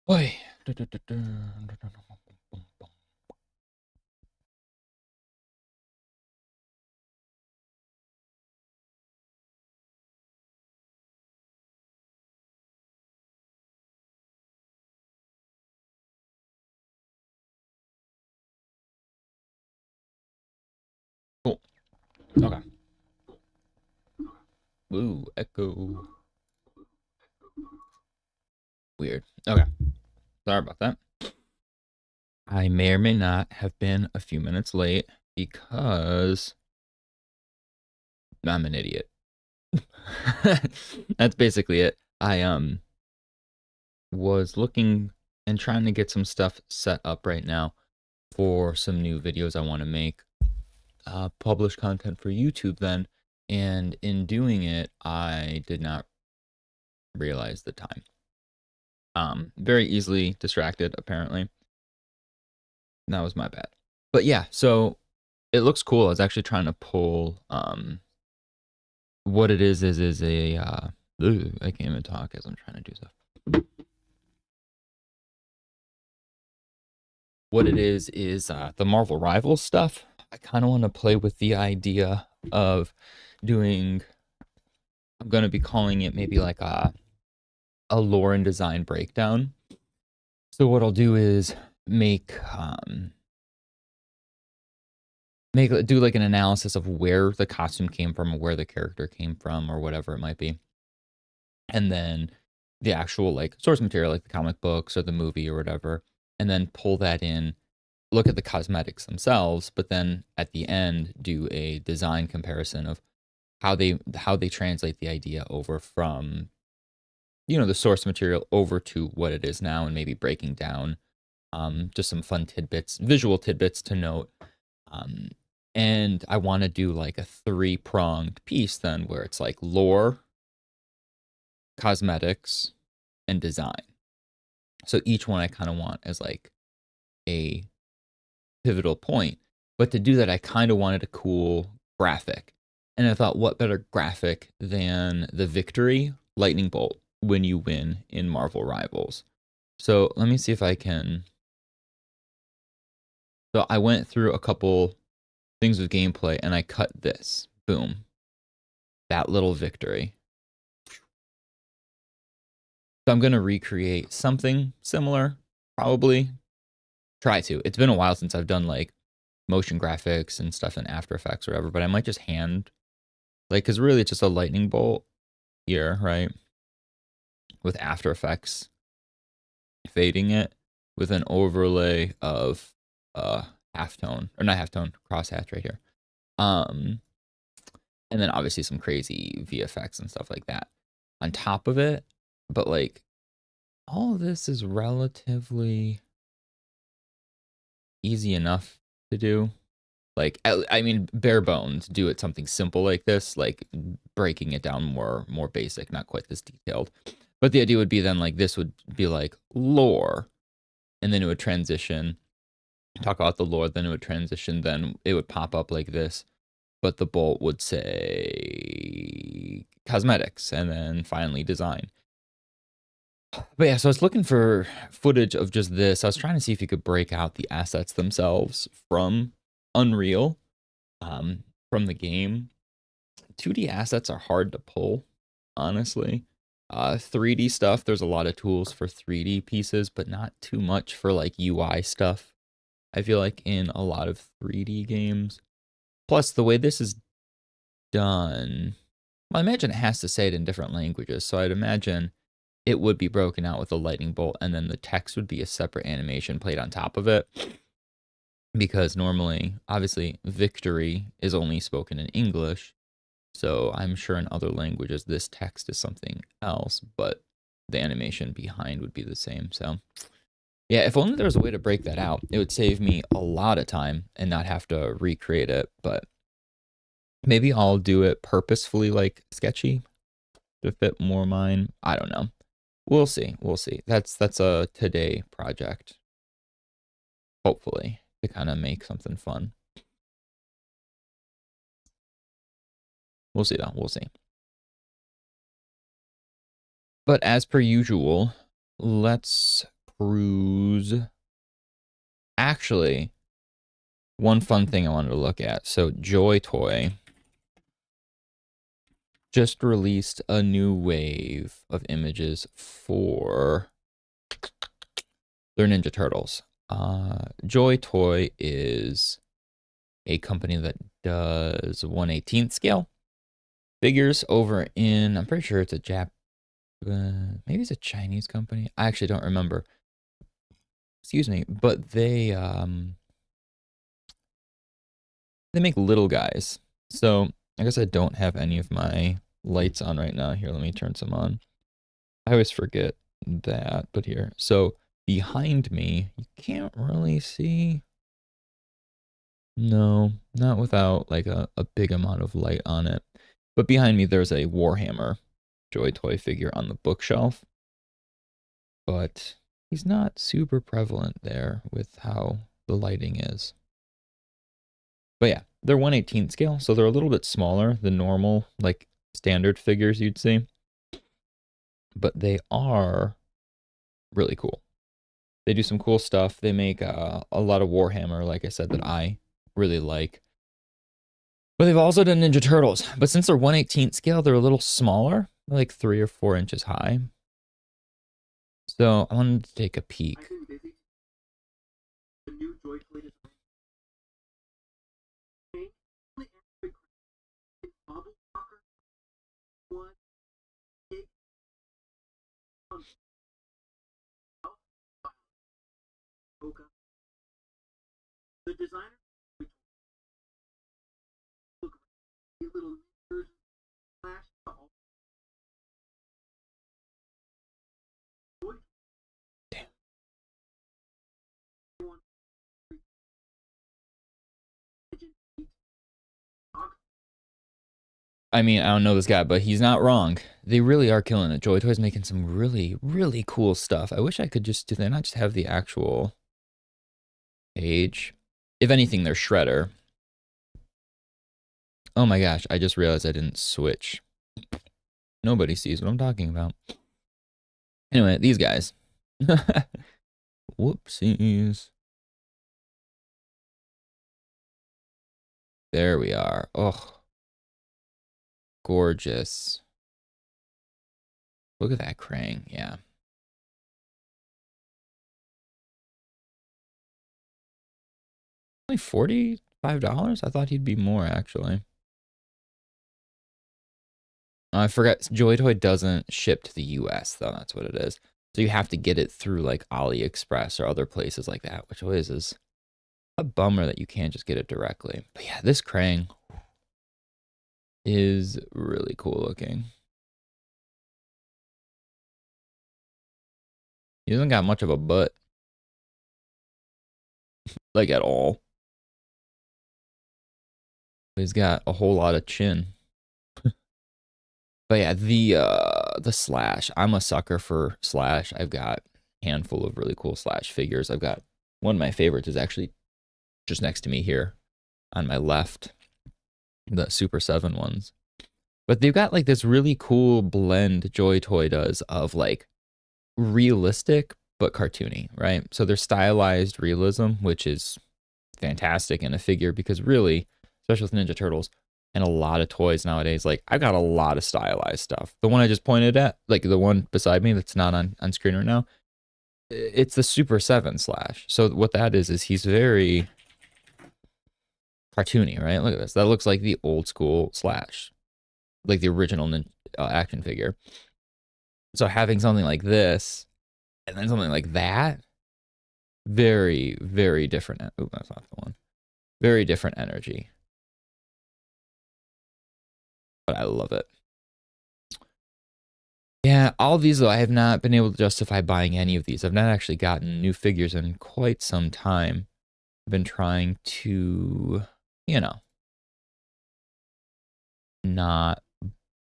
Oi. Cool. Okay. Ooh, echo. Weird. Okay. Sorry about that. I may or may not have been a few minutes late because I'm an idiot. That's basically it. I was looking and trying to get some stuff set up right now for some new videos I want to make. Publish content for YouTube then, and in doing it, I did not realize the time. Very easily distracted, apparently. That was my bad. But yeah, so it looks cool. I was actually trying to pull what it is a I can't even talk as I'm trying to do stuff. What it is the Marvel Rivals stuff. I kind of want to play with the idea of doing, I'm going to be calling it maybe like a lore and design breakdown. So what I'll do is make do like an analysis of where the costume came from or where the character came from or whatever it might be. And then the actual like source material, like the comic books or the movie or whatever, and then pull that in, look at the cosmetics themselves, but then at the end do a design comparison of how they translate the idea over from, you know, the source material over to what it is now, and maybe breaking down just some fun tidbits, visual tidbits to note. Um, and I want to do like a three-pronged piece then where it's like lore, cosmetics, and design. So each one I kind of want as like a pivotal point. But to do that, I kind of wanted a cool graphic. And I thought, what better graphic than the victory lightning bolt when you win in Marvel Rivals? So let me see if I can. So I went through a couple things with gameplay and I cut this. Boom. That little victory. So I'm going to recreate something similar, probably. Try to. It's been a while since I've done like motion graphics and stuff in After Effects or whatever, but I might just hand, like, because really it's just a lightning bolt here, right? With After Effects fading it with an overlay of halftone, or not halftone, crosshatch right here. Um, and then obviously some crazy VFX and stuff like that on top of it. But like all of this is relatively easy enough to do. Like I mean, bare bones, do it something simple like this, like breaking it down more basic, not quite this detailed. But the idea would be then like this would be like lore, and then it would transition, talk about the lore, then it would transition, then it would pop up like this, but the bolt would say cosmetics, and then finally design. But yeah, so I was looking for footage of just this. I was trying to see if you could break out the assets themselves from Unreal, from the game. 2D assets are hard to pull, honestly. 3D stuff, there's a lot of tools for 3D pieces, but not too much for like UI stuff. I feel like in a lot of 3D games. Plus, the way this is done, well, I imagine it has to say it in different languages. So I'd imagine it would be broken out with a lightning bolt, and then the text would be a separate animation played on top of it. Because normally, obviously, victory is only spoken in English. So I'm sure in other languages, this text is something else, but the animation behind would be the same. So yeah, if only there was a way to break that out, it would save me a lot of time and not have to recreate it. But maybe I'll do it purposefully, like sketchy, to fit more mine. I don't know. We'll see. We'll see. That's a today project, hopefully, to kind of make something fun. We'll see though. We'll see. But as per usual, let's cruise. Actually, one fun thing I wanted to look at. So Joy Toy just released a new wave of images for their Ninja Turtles. Joy Toy is a company that does 1/18th scale figures over in, I'm pretty sure it's a maybe it's a Chinese company. I actually don't remember. Excuse me, but they make little guys. So I guess I don't have any of my lights on right now. Here, let me turn some on. I always forget that, but here. So behind me, you can't really see. No, not without like a big amount of light on it. But behind me, there's a Warhammer Joy Toy figure on the bookshelf. But he's not super prevalent there with how the lighting is. But yeah, they're 1/18 scale, so they're a little bit smaller than normal, like standard figures you'd see. But they are really cool. They do some cool stuff. They make a lot of Warhammer, like I said, that I really like. But they've also done Ninja Turtles. But since they're 1/18 scale, they're a little smaller, like 3 or 4 inches high. So I wanted to take a peek. The designer look a little flash. Damn. I mean, I don't know this guy, but he's not wrong. They really are killing it. Joy Toy's making some really, really cool stuff. I wish I could just, do they not just have the actual page? If anything, they're Shredder. Oh my gosh, I just realized I didn't switch. Nobody sees what I'm talking about. Anyway, these guys. Whoopsies. There we are. Oh, gorgeous. Look at that Krang. Yeah. Only $45? I thought he'd be more, actually. I forgot, Joy Toy doesn't ship to the US, though. That's what it is. So you have to get it through, like, AliExpress or other places like that, which always is a bummer that you can't just get it directly. But yeah, this Krang is really cool looking. He hasn't got much of a butt. Like, at all. But he's got a whole lot of chin. But yeah, the Slash. I'm a sucker for Slash. I've got a handful of really cool Slash figures. I've got one of my favorites is actually just next to me here on my left. The Super 7 ones. But they've got like this really cool blend Joy Toy does of like realistic but cartoony, right? So they're stylized realism, which is fantastic in a figure because really, especially with Ninja Turtles and a lot of toys nowadays, like I've got a lot of stylized stuff. The one I just pointed at, like the one beside me that's not on screen right now, it's the Super 7 Slash. So what that is he's very cartoony, right? Look at this. That looks like the old school Slash, like the original action figure. So having something like this and then something like that, very, very different. Oh, that's not the one. Very different energy. But I love it. Yeah, all of these, though, I have not been able to justify buying any of these. I've not actually gotten new figures in quite some time. I've been trying to, you know, not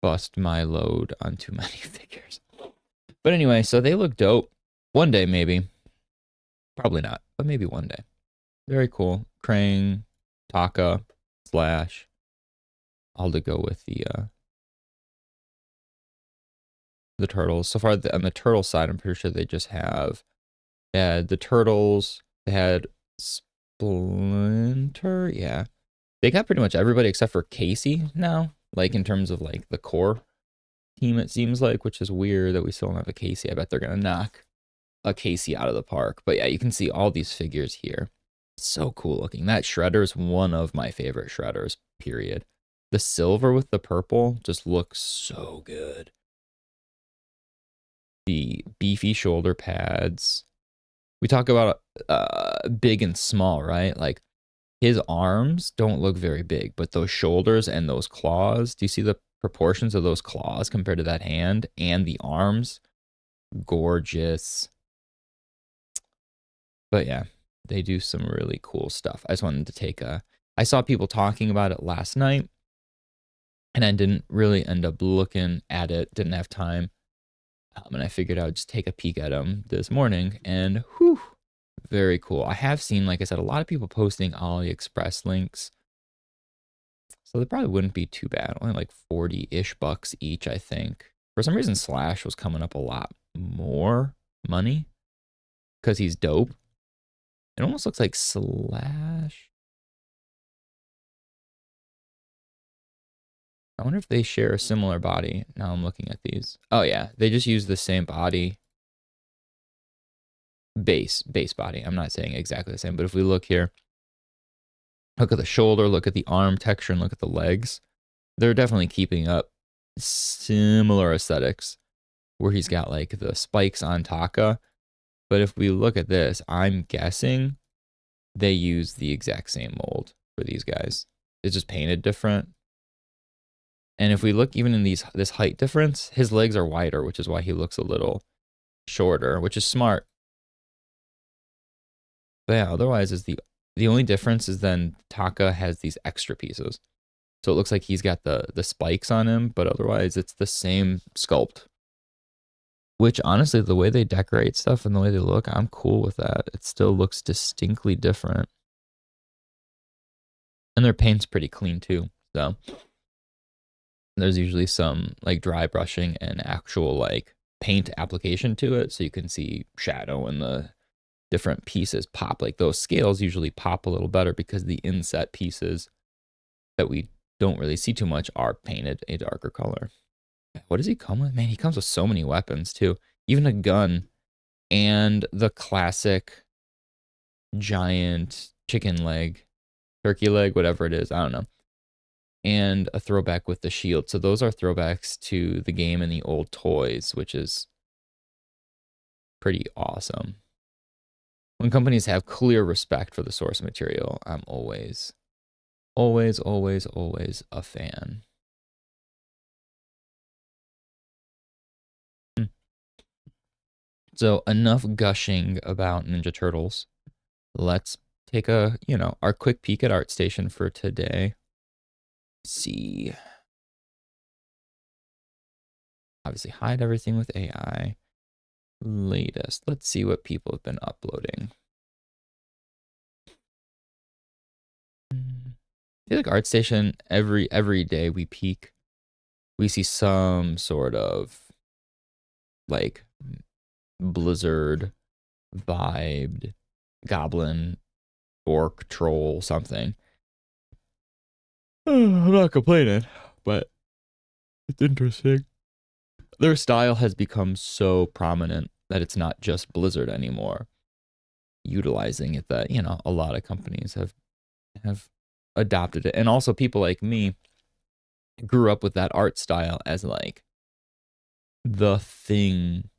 bust my load on too many figures. But anyway, so they look dope. One day, maybe. Probably not, but maybe one day. Very cool. Krang, Taka, Slash. All to go with the turtles. So far on the turtle side, I'm pretty sure they just have They had the Turtles. They had Splinter. Yeah. They got pretty much everybody except for Casey now. Like in terms of like the core team, it seems like, which is weird that we still don't have a Casey. I bet they're gonna knock a Casey out of the park. But yeah, you can see all these figures here. So cool looking. That Shredder is one of my favorite Shredders, period. The silver with the purple just looks so good. The beefy shoulder pads. We talk about big and small, right? Like his arms don't look very big, but those shoulders and those claws, do you see the proportions of those claws compared to that hand and the arms? Gorgeous. But yeah, they do some really cool stuff. I just wanted to take a, I saw people talking about it last night and I didn't really end up looking at it, didn't have time. And I figured I would just take a peek at them this morning and whew, very cool. I have seen, like I said, a lot of people posting AliExpress links. So they probably wouldn't be too bad. Only like 40-ish bucks each, I think. For some reason, Slash was coming up a lot more money because he's dope. It almost looks like Slash. I wonder if they share a similar body. Now I'm looking at these. Oh yeah, they just use the same body. Base body. I'm not saying exactly the same, but if we look here, look at the shoulder, look at the arm texture, and look at the legs. They're definitely keeping up similar aesthetics where he's got like the spikes on Taka. But if we look at this, I'm guessing they use the exact same mold for these guys. It's just painted different. And if we look even in this height difference, his legs are wider, which is why he looks a little shorter, which is smart. But yeah, otherwise is the only difference is then Taka has these extra pieces. So it looks like he's got the spikes on him, but otherwise it's the same sculpt. Which honestly, the way they decorate stuff and the way they look, I'm cool with that. It still looks distinctly different. And their paint's pretty clean too. So there's usually some like dry brushing and actual like paint application to it. So you can see shadow and the different pieces pop. Like those scales usually pop a little better because the inset pieces that we don't really see too much are painted a darker color. What does he come with? Man, he comes with so many weapons too. Even a gun and the classic giant chicken leg, turkey leg, whatever it is. I don't know. And a throwback with the shield. So those are throwbacks to the game and the old toys, which is pretty awesome. When companies have clear respect for the source material, I'm always a fan. So enough gushing about Ninja Turtles. Let's take a, our quick peek at ArtStation for today. See. Obviously hide everything with AI. Latest. Let's see what people have been uploading. I feel like ArtStation, every day we peek, we see some sort of like Blizzard vibed goblin orc troll something. I'm not complaining, but it's interesting. Their style has become so prominent that it's not just Blizzard anymore, utilizing it, that a lot of companies have adopted it. And also people like me grew up with that art style as like the thing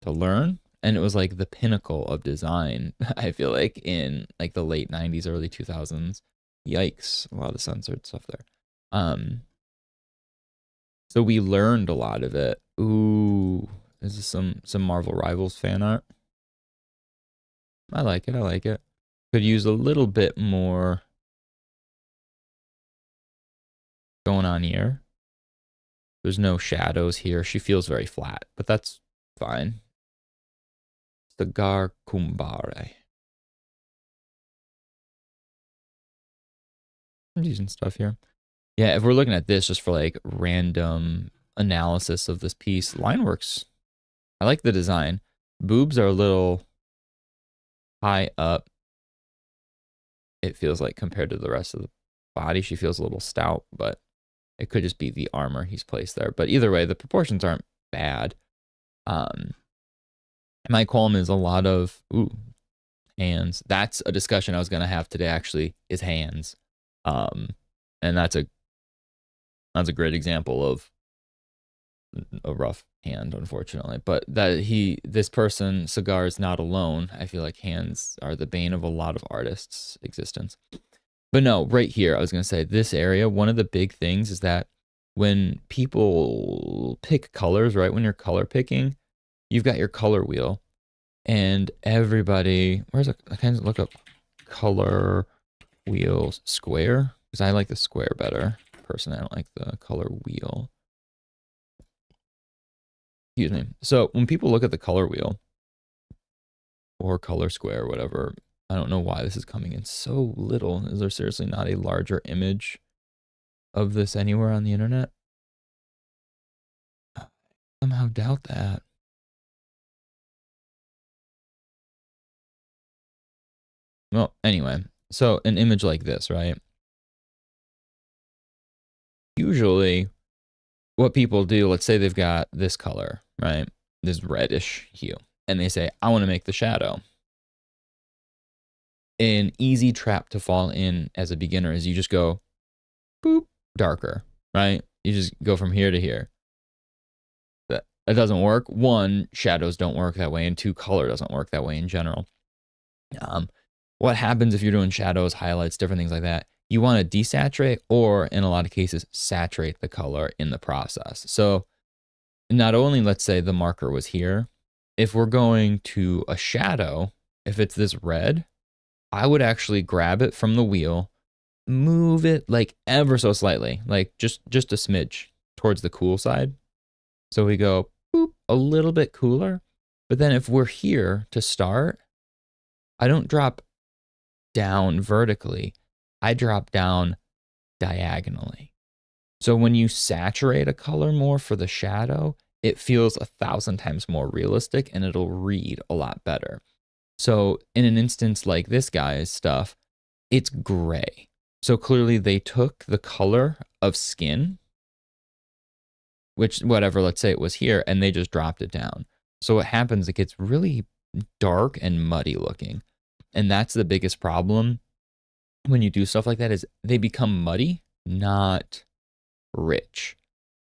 to learn, and it was like the pinnacle of design. I feel like in like the late 90s, early 2000s. Yikes, a lot of censored stuff there. So we learned a lot of it. Ooh, this is some Marvel Rivals fan art. I like it. Could use a little bit more going on here. There's no shadows here. She feels very flat, but that's fine. Cigar Kumbare. I'm using stuff here. Yeah, if we're looking at this just for like random analysis of this piece, line works. I like the design. Boobs are a little high up it feels like compared to the rest of the body. She feels a little stout, but it could just be the armor he's placed there. But either way, the proportions aren't bad. My qualm is a lot of hands. That's a discussion I was gonna have today. Actually, is hands, and that's a great example of a rough hand, unfortunately. But this person, Cigar, is not alone. I feel like hands are the bane of a lot of artists' existence. But no, right here, I was going to say this area, one of the big things is that when people pick colors, right, when you're color picking, you've got your color wheel. And everybody, I can't look up color wheel square, because I like the square better. Personally, I don't like the color wheel. Excuse me. So when people look at the color wheel or color square, whatever, I don't know why this is coming in so little. Is there seriously not a larger image of this anywhere on the internet? I somehow doubt that. Well, anyway, so an image like this, right? Usually what people do, let's say they've got this color, right? This reddish hue, and they say, I want to make the shadow. An easy trap to fall in as a beginner is you just go, boop, darker, right? You just go from here to here. That doesn't work. One, shadows don't work that way, and two, color doesn't work that way in general. What happens if you're doing shadows, highlights, different things like that? You want to desaturate, or in a lot of cases, saturate the color in the process. So not only, let's say the marker was here, if we're going to a shadow, if it's this red, I would actually grab it from the wheel, move it like ever so slightly, like just a smidge towards the cool side. So we go boop, a little bit cooler. But then if we're here to start, I don't drop down vertically. I drop down diagonally. So when you saturate a color more for the shadow, it feels 1,000 times more realistic and it'll read a lot better. So in an instance like this guy's stuff, it's gray. So clearly they took the color of skin, which whatever, let's say it was here, and they just dropped it down. So what happens, it gets really dark and muddy looking. And that's the biggest problem when you do stuff like that, is they become muddy, not rich.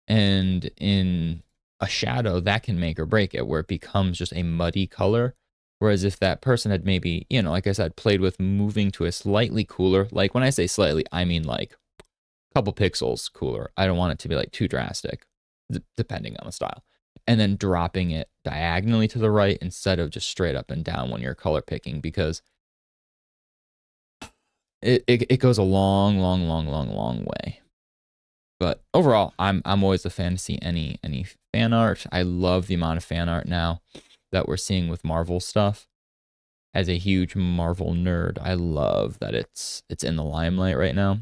And in a shadow, that can make or break it, where it becomes just a muddy color. Whereas if that person had maybe, like I said, played with moving to a slightly cooler, like when I say slightly, I mean like a couple pixels cooler. I don't want it to be like too drastic, depending on the style. And then dropping it diagonally to the right instead of just straight up and down when you're color picking, because it goes a long, long, long, long, long way. But overall, I'm always a fan to see any fan art. I love the amount of fan art now that we're seeing with Marvel stuff. As a huge Marvel nerd, I love that it's in the limelight right now.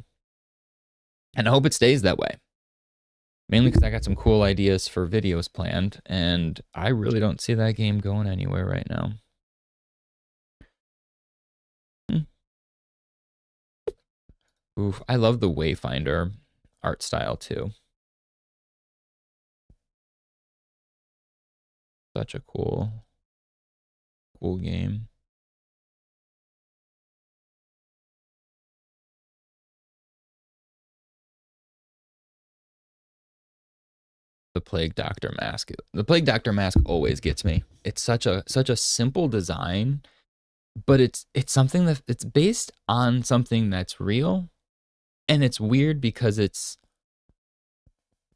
And I hope it stays that way. Mainly because I got some cool ideas for videos planned, and I really don't see that game going anywhere right now. Oof, I love the Wayfinder art style too. Such a cool game. The Plague Doctor mask. The Plague Doctor mask always gets me. It's such a simple design, but it's something that it's based on something that's real, and it's weird because it's,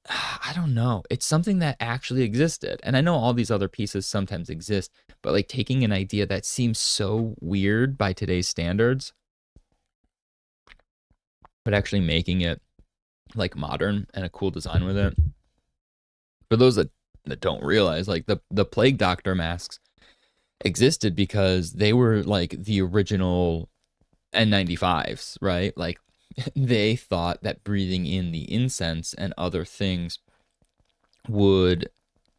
I don't know, it's something that actually existed. And I know all these other pieces sometimes exist, but like taking an idea that seems so weird by today's standards, but actually making it like modern and a cool design with it. For those that don't realize, like the Plague Doctor masks existed because they were like the original N95s, right? Like they thought that breathing in the incense and other things would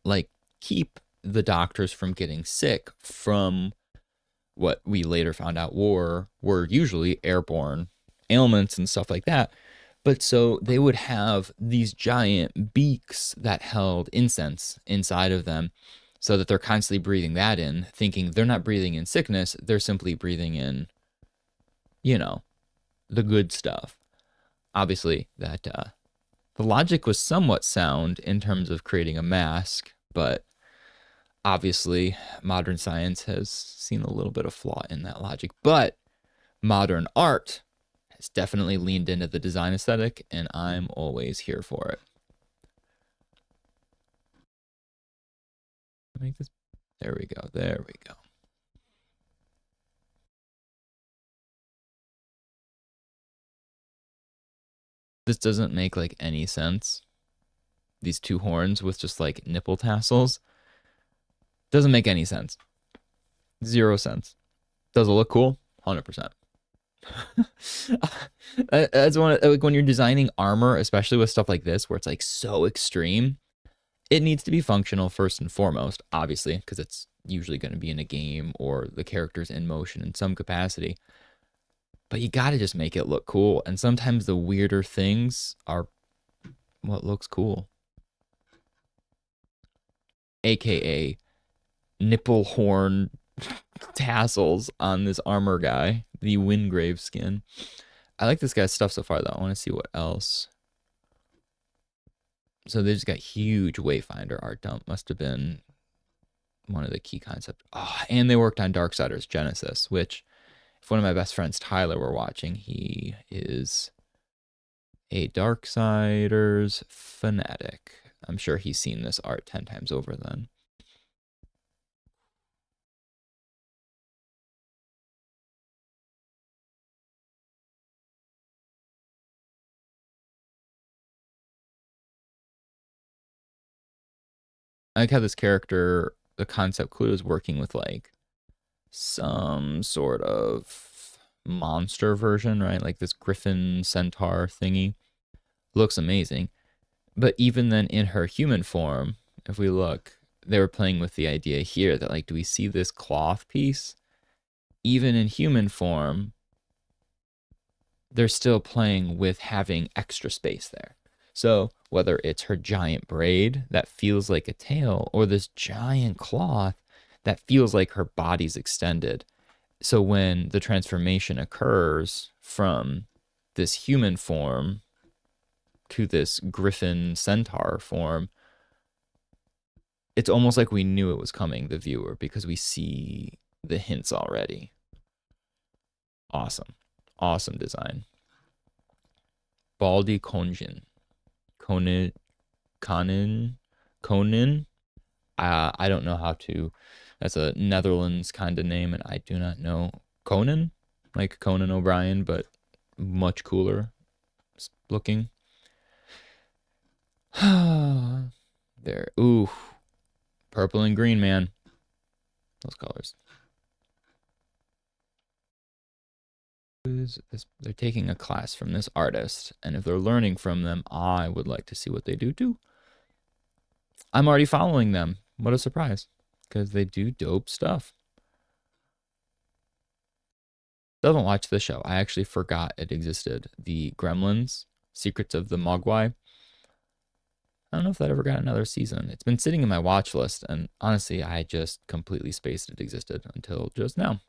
like keep the doctors from getting sick from what we later found out were usually airborne ailments and stuff like that. But so they would have these giant beaks that held incense inside of them so that they're constantly breathing that in, thinking they're not breathing in sickness, they're simply breathing in, you know, the good stuff. Obviously, that the logic was somewhat sound in terms of creating a mask, but obviously modern science has seen a little bit of flaw in that logic. But modern art has definitely leaned into the design aesthetic, and I'm always here for it. Make this. There we go. There we go. This doesn't make like any sense. These two horns with just like nipple tassels. Doesn't make any sense. 0 cents. Does it look cool? 100%. That's one like when you're designing armor, especially with stuff like this, where it's like so extreme. It needs to be functional first and foremost, obviously, because it's usually going to be in a game or the character's in motion in some capacity. But you got to just make it look cool. And sometimes the weirder things are what looks cool. AKA nipple horn tassels on this armor guy, the Wingrave skin. I like this guy's stuff so far, though. I want to see what else. So they just got huge Wayfinder art dump. Must have been one of the key concepts. Oh, and they worked on Darksiders Genesis, which if one of my best friends, Tyler, were watching, he is a Darksiders fanatic. I'm sure he's seen this art 10 times over then. I like how this character, the concept clue is working with like some sort of monster version, right? Like this griffin centaur thingy. Looks amazing. But even then in her human form, if we look, they were playing with the idea here that like, do we see this cloth piece? Even in human form, they're still playing with having extra space there. So whether it's her giant braid that feels like a tail or this giant cloth that feels like her body's extended. So when the transformation occurs from this human form to this griffin centaur form, it's almost like we knew it was coming, the viewer, because we see the hints already. Awesome. Awesome design. Baldi Konjin. Conan. I don't know how to. That's a Netherlands kind of name, and I do not know Conan, like Conan O'Brien, but much cooler looking. There. Ooh, purple and green, man. Those colors. They're taking a class from this artist, and if they're learning from them, I would like to see what they do too. I'm already following them. What a surprise, because they do dope stuff. Doesn't watch the show. I actually forgot it existed. The Gremlins, Secrets of the Mogwai. I don't know if that ever got another season. It's been sitting in my watch list, and honestly, I just completely spaced it existed until just now.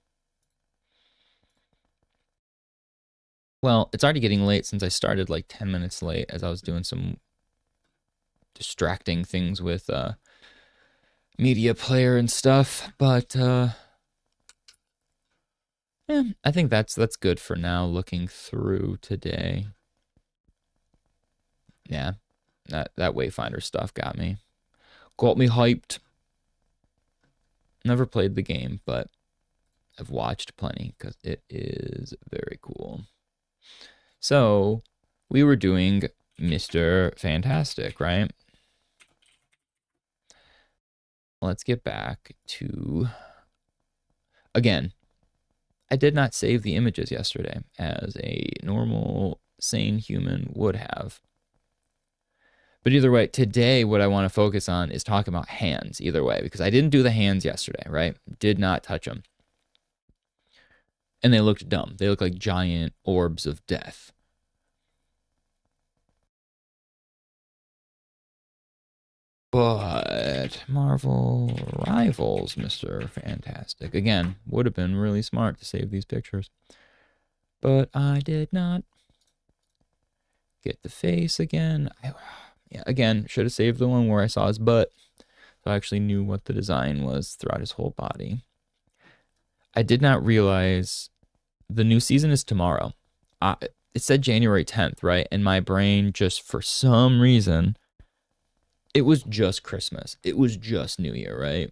Well, it's already getting late since I started like 10 minutes late as I was doing some distracting things with media player and stuff. But yeah, I think that's good for now looking through today. Yeah, that Wayfinder stuff got me hyped. Never played the game, but I've watched plenty because it is very cool. So we were doing Mr. Fantastic, right? Let's get back to, again, I did not save the images yesterday as a normal, sane human would have. But either way, today what I want to focus on is talking about hands either way, because I didn't do the hands yesterday, right? Did not touch them. And they looked dumb. They looked like giant orbs of death. But Marvel Rivals, Mr. Fantastic. Again, would have been really smart to save these pictures. But I did not. Get the face again. Yeah, again, should have saved the one where I saw his butt. So I actually knew what the design was throughout his whole body. I did not realize the new season is tomorrow. It said January 10th, right? And my brain just, for some reason, it was just Christmas. It was just New Year, right?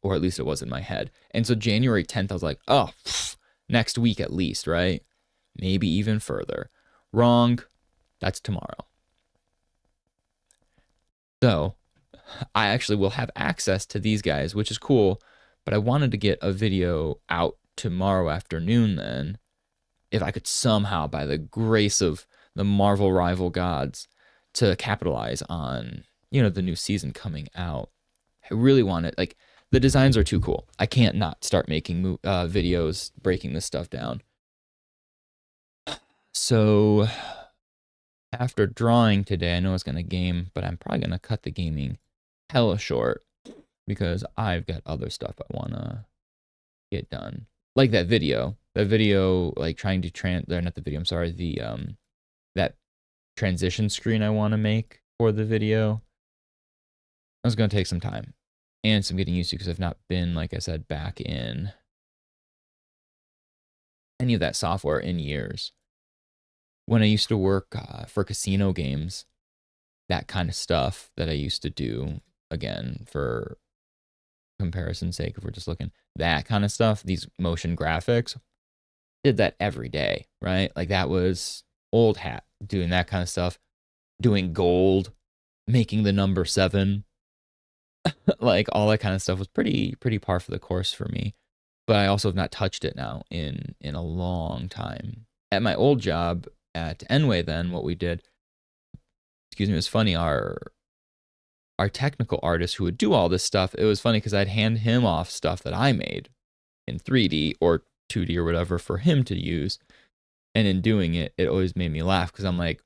Or at least it was in my head. And so January 10th, I was like, oh, next week at least, right? Maybe even further. Wrong. That's tomorrow. So I actually will have access to these guys, which is cool. But I wanted to get a video out tomorrow afternoon then, if I could somehow, by the grace of the Marvel rival gods, to capitalize on, the new season coming out. I really want it. Like, the designs are too cool. I can't not start making videos breaking this stuff down. So after drawing today, I know it's going to game, but I'm probably going to cut the gaming hella short because I've got other stuff I want to get done. Like that video, like trying to not the video, I'm sorry, the, that transition screen I want to make for the video. That's going to take some time and some getting used to because I've not been, like I said, back in any of that software in years. When I used to work for casino games, that kind of stuff that I used to do, again, for comparison's sake, if we're just looking, that kind of stuff, these motion graphics, did that every day, right? Like that was old hat, doing that kind of stuff, doing gold, making the number 7, like all that kind of stuff was pretty par for the course for me. But I also have not touched it now in a long time. At my old job at Enway, then what we did, it was funny, our technical artist who would do all this stuff, it was funny because I'd hand him off stuff that I made in 3D or 2D or whatever for him to use. And in doing it, it always made me laugh because I'm like,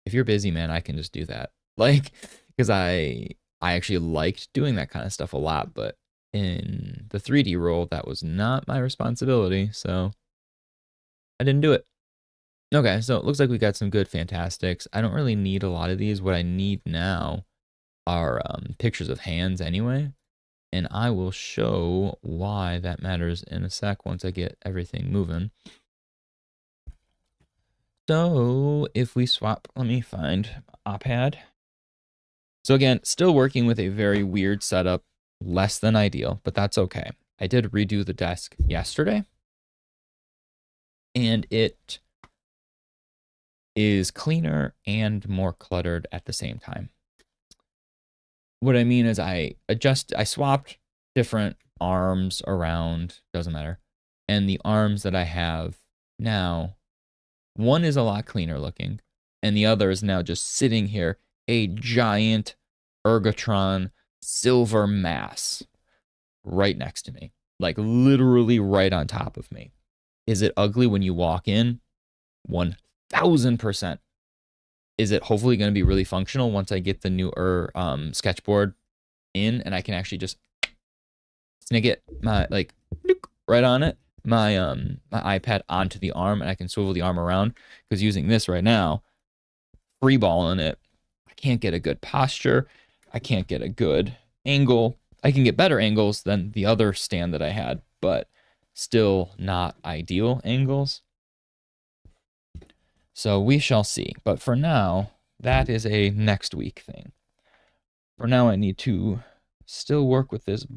if you're busy, man, I can just do that. Like, because I actually liked doing that kind of stuff a lot, but in the 3D role, that was not my responsibility, so I didn't do it. Okay, so it looks like we got some good Fantastics. I don't really need a lot of these. What I need now are pictures of hands anyway, and I will show why that matters in a sec once I get everything moving. So if we swap, let me find iPad. So again, still working with a very weird setup, less than ideal, but that's okay. I did redo the desk yesterday, and it is cleaner and more cluttered at the same time. What I mean is I swapped different arms around, doesn't matter. And the arms that I have now, one is a lot cleaner looking, and the other is now just sitting here, a giant Ergotron silver mass right next to me, like literally right on top of me. Is it ugly when you walk in? 1000%. Is it hopefully going to be really functional once I get the newer sketchboard in and I can actually just snag it right on it, my iPad onto the arm, and I can swivel the arm around, because using this right now, freeballing it, I can't get a good posture. I can't get a good angle. I can get better angles than the other stand that I had, but still not ideal angles. So we shall see. But for now, that is a next week thing. For now, I need to still work with this.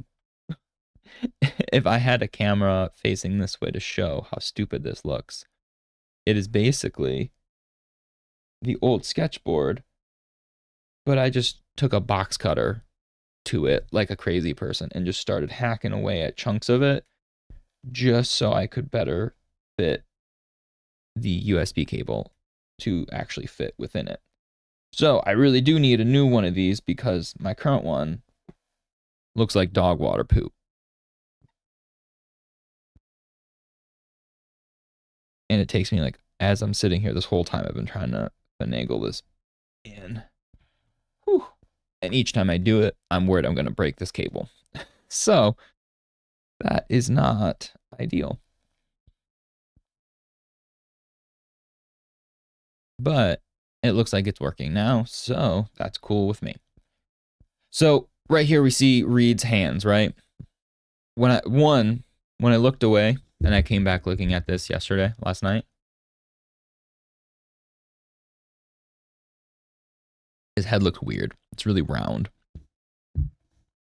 If I had a camera facing this way to show how stupid this looks, it is basically the old sketchboard, but I just took a box cutter to it like a crazy person and just started hacking away at chunks of it just so I could better fit the USB cable to actually fit within it. So I really do need a new one of these because my current one looks like dog water poop. And it takes me like, as I'm sitting here this whole time, I've been trying to finagle this in. Whew. And each time I do it, I'm worried I'm going to break this cable. So that is not ideal. But it looks like it's working now, so that's cool with me. So right here we see Reed's hands, right? When I looked away and I came back looking at this last night, his head looked weird. It's really round.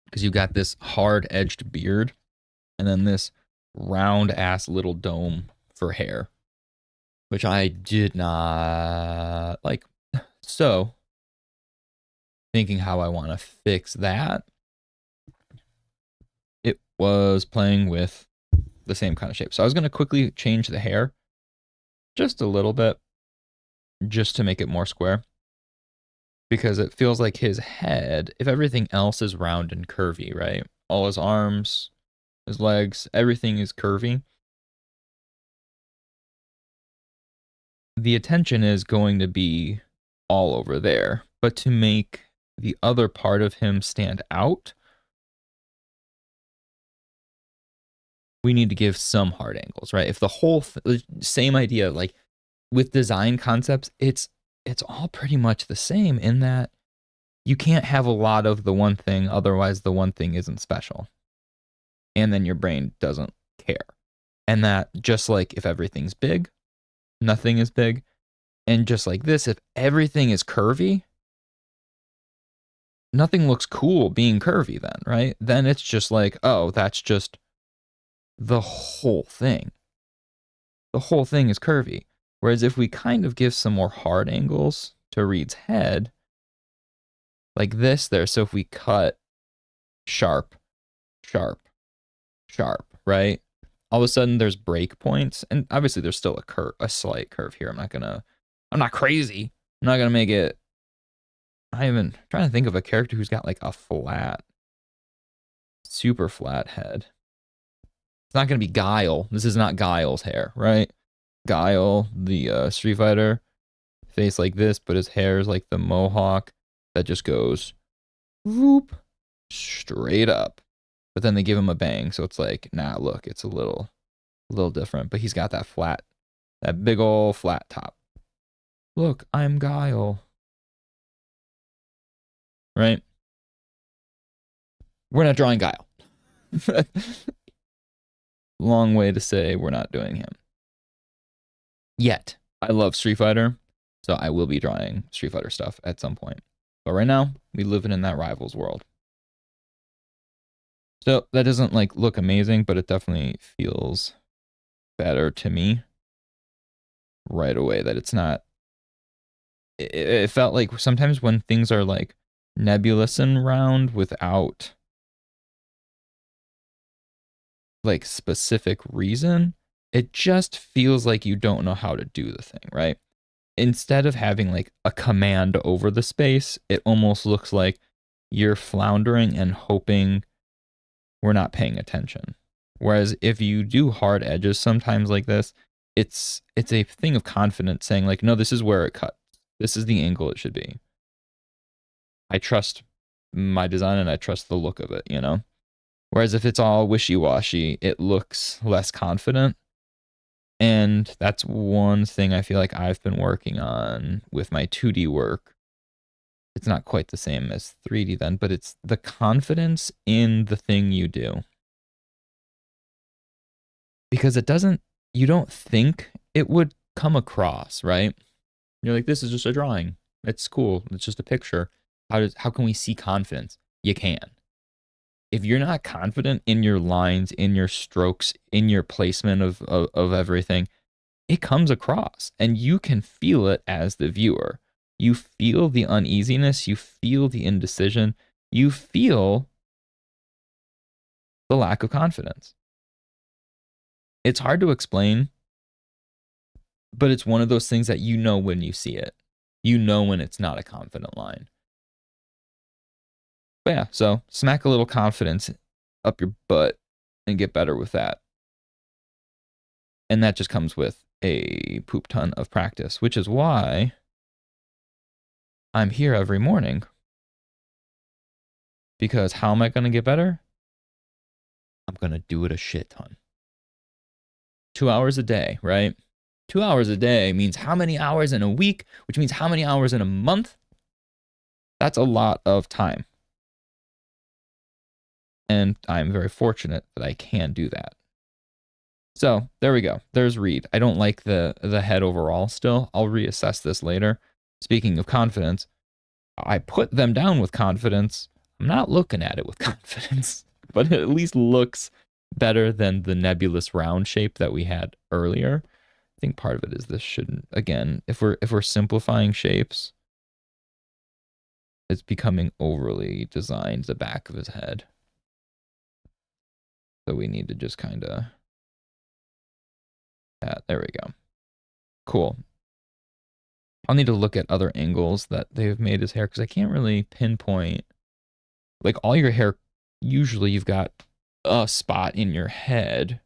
Because you've got this hard-edged beard and then this round-ass little dome for hair, which I did not like. So, thinking how I want to fix that, it was playing with the same kind of shape. So I was going to quickly change the hair just a little bit, just to make it more square. Because it feels like his head, if everything else is round and curvy, right? All his arms, his legs, everything is curvy. The attention is going to be all over there. But to make the other part of him stand out, we need to give some hard angles, right? If the whole same idea, like with design concepts, it's all pretty much the same in that you can't have a lot of the one thing, otherwise the one thing isn't special. And then your brain doesn't care. And that just like if everything's big, nothing is big. And just like this, if everything is curvy, nothing looks cool being curvy then, right? Then it's just like, oh, that's just the whole thing. The whole thing is curvy. Whereas if we kind of give some more hard angles to Reed's head, like this there, so if we cut sharp, sharp, sharp, right? All of a sudden there's break points, and obviously there's still a slight curve here. I'm not crazy. I'm not gonna make it. I'm even trying to think of a character who's got like a flat, super flat head. It's not gonna be Guile. This is not Guile's hair, right? Guile, the Street Fighter, face like this, but his hair is like the mohawk that just goes whoop straight up. But then they give him a bang, so it's like, nah, look, it's a little different. But he's got that big old flat top. Look, I'm Guile. Right? We're not drawing Guile. Long way to say we're not doing him. Yet. I love Street Fighter, so I will be drawing Street Fighter stuff at some point. But right now, we live in that Rivals world. So that doesn't like look amazing, but it definitely feels better to me right away that it's not. It felt like sometimes when things are like nebulous and round without like specific reason, it just feels like you don't know how to do the thing, right? Instead of having like a command over the space, it almost looks like you're floundering and hoping we're not paying attention. Whereas if you do hard edges sometimes like this, it's a thing of confidence saying like, no, this is where it cuts. This is the angle it should be. I trust my design and I trust the look of it, you know? Whereas if it's all wishy-washy, it looks less confident. And that's one thing I feel like I've been working on with my 2D work. It's not quite the same as 3D then, but it's the confidence in the thing you do. Because you don't think it would come across, right? You're like, this is just a drawing. It's cool. It's just a picture. How can we see confidence? You can. If you're not confident in your lines, in your strokes, in your placement of everything, it comes across and you can feel it as the viewer. You feel the uneasiness, you feel the indecision, you feel the lack of confidence. It's hard to explain, but it's one of those things that you know when you see it. You know when it's not a confident line. But yeah, so smack a little confidence up your butt and get better with that. And that just comes with a poop ton of practice, which is why I'm here every morning. Because how am I going to get better? I'm going to do it a shit ton. 2 hours a day, right? 2 hours a day means how many hours in a week, which means how many hours in a month? That's a lot of time. And I'm very fortunate that I can do that. So there we go. There's Reed. I don't like the head overall still. I'll reassess this later. Speaking of confidence, I put them down with confidence. I'm not looking at it with confidence, but it at least looks better than the nebulous round shape that we had earlier. I think part of it is this shouldn't, again, if we're simplifying shapes, it's becoming overly designed, the back of his head. So we need to just kind of, there we go. Cool. I'll need to look at other angles that they've made his hair because I can't really pinpoint. Like all your hair, usually you've got a spot in your head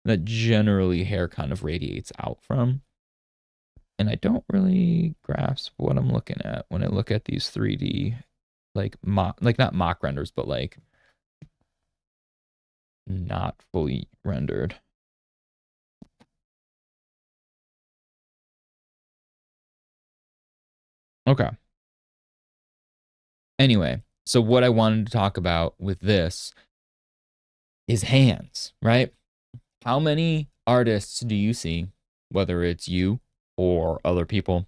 that generally hair kind of radiates out from. And I don't really grasp what I'm looking at when I look at these 3D, like not mock renders, but like not fully rendered. Okay. Anyway, so what I wanted to talk about with this is hands, right? How many artists do you see, whether it's you or other people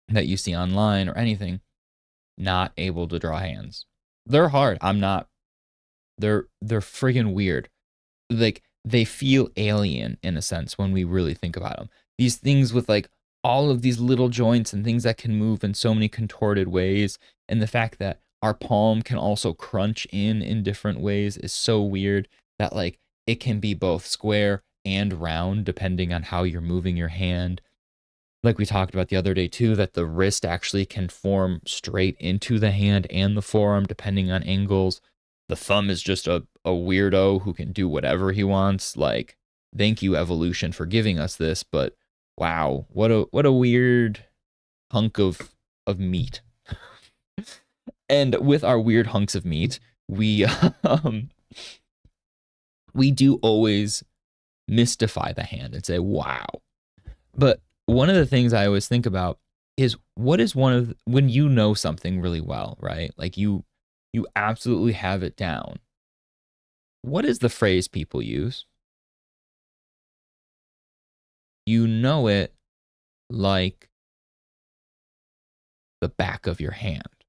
that you see online or anything, not able to draw hands? They're hard. I'm not. They're friggin' weird. Like they feel alien in a sense when we really think about them. These things with like all of these little joints and things that can move in so many contorted ways, and the fact that our palm can also crunch in different ways is so weird that like it can be both square and round depending on how you're moving your hand. Like we talked about the other day too, that the wrist actually can form straight into the hand and the forearm depending on angles. The thumb is just a weirdo who can do whatever he wants. Like, thank you, evolution, for giving us this, but wow, what a weird hunk of meat. And with our weird hunks of meat, we we do always mystify the hand and say, wow. But one of the things I always think about is what is one of when you know something really well, right? Like you absolutely have it down. What is the phrase people use? You know it like the back of your hand,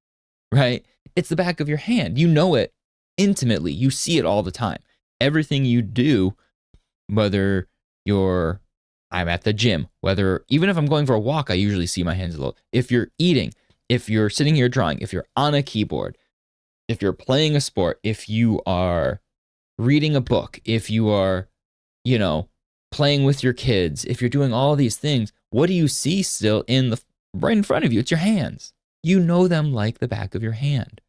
right? It's the back of your hand. You know it intimately. You see it all the time. Everything you do, whether I'm at the gym, even if I'm going for a walk, I usually see my hands a little. If you're eating, if you're sitting here drawing, if you're on a keyboard, if you're playing a sport, if you are reading a book, if you are, playing with your kids, if you're doing all these things, what do you see still right in front of you? It's your hands. You know them like the back of your hand.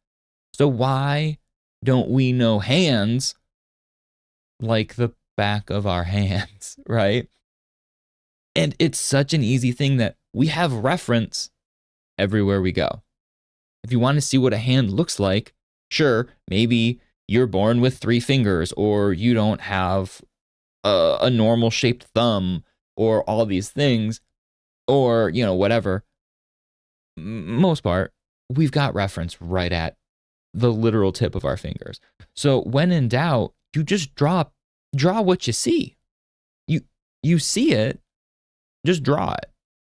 So why don't we know hands like the back of our hands, right? And it's such an easy thing that we have reference everywhere we go. If you want to see what a hand looks like, sure, maybe you're born with 3 fingers, or you don't have a normal shaped thumb, or all these things, or, whatever. Most part, we've got reference right at the literal tip of our fingers. So when in doubt, you just draw what you see. You see it, just draw it.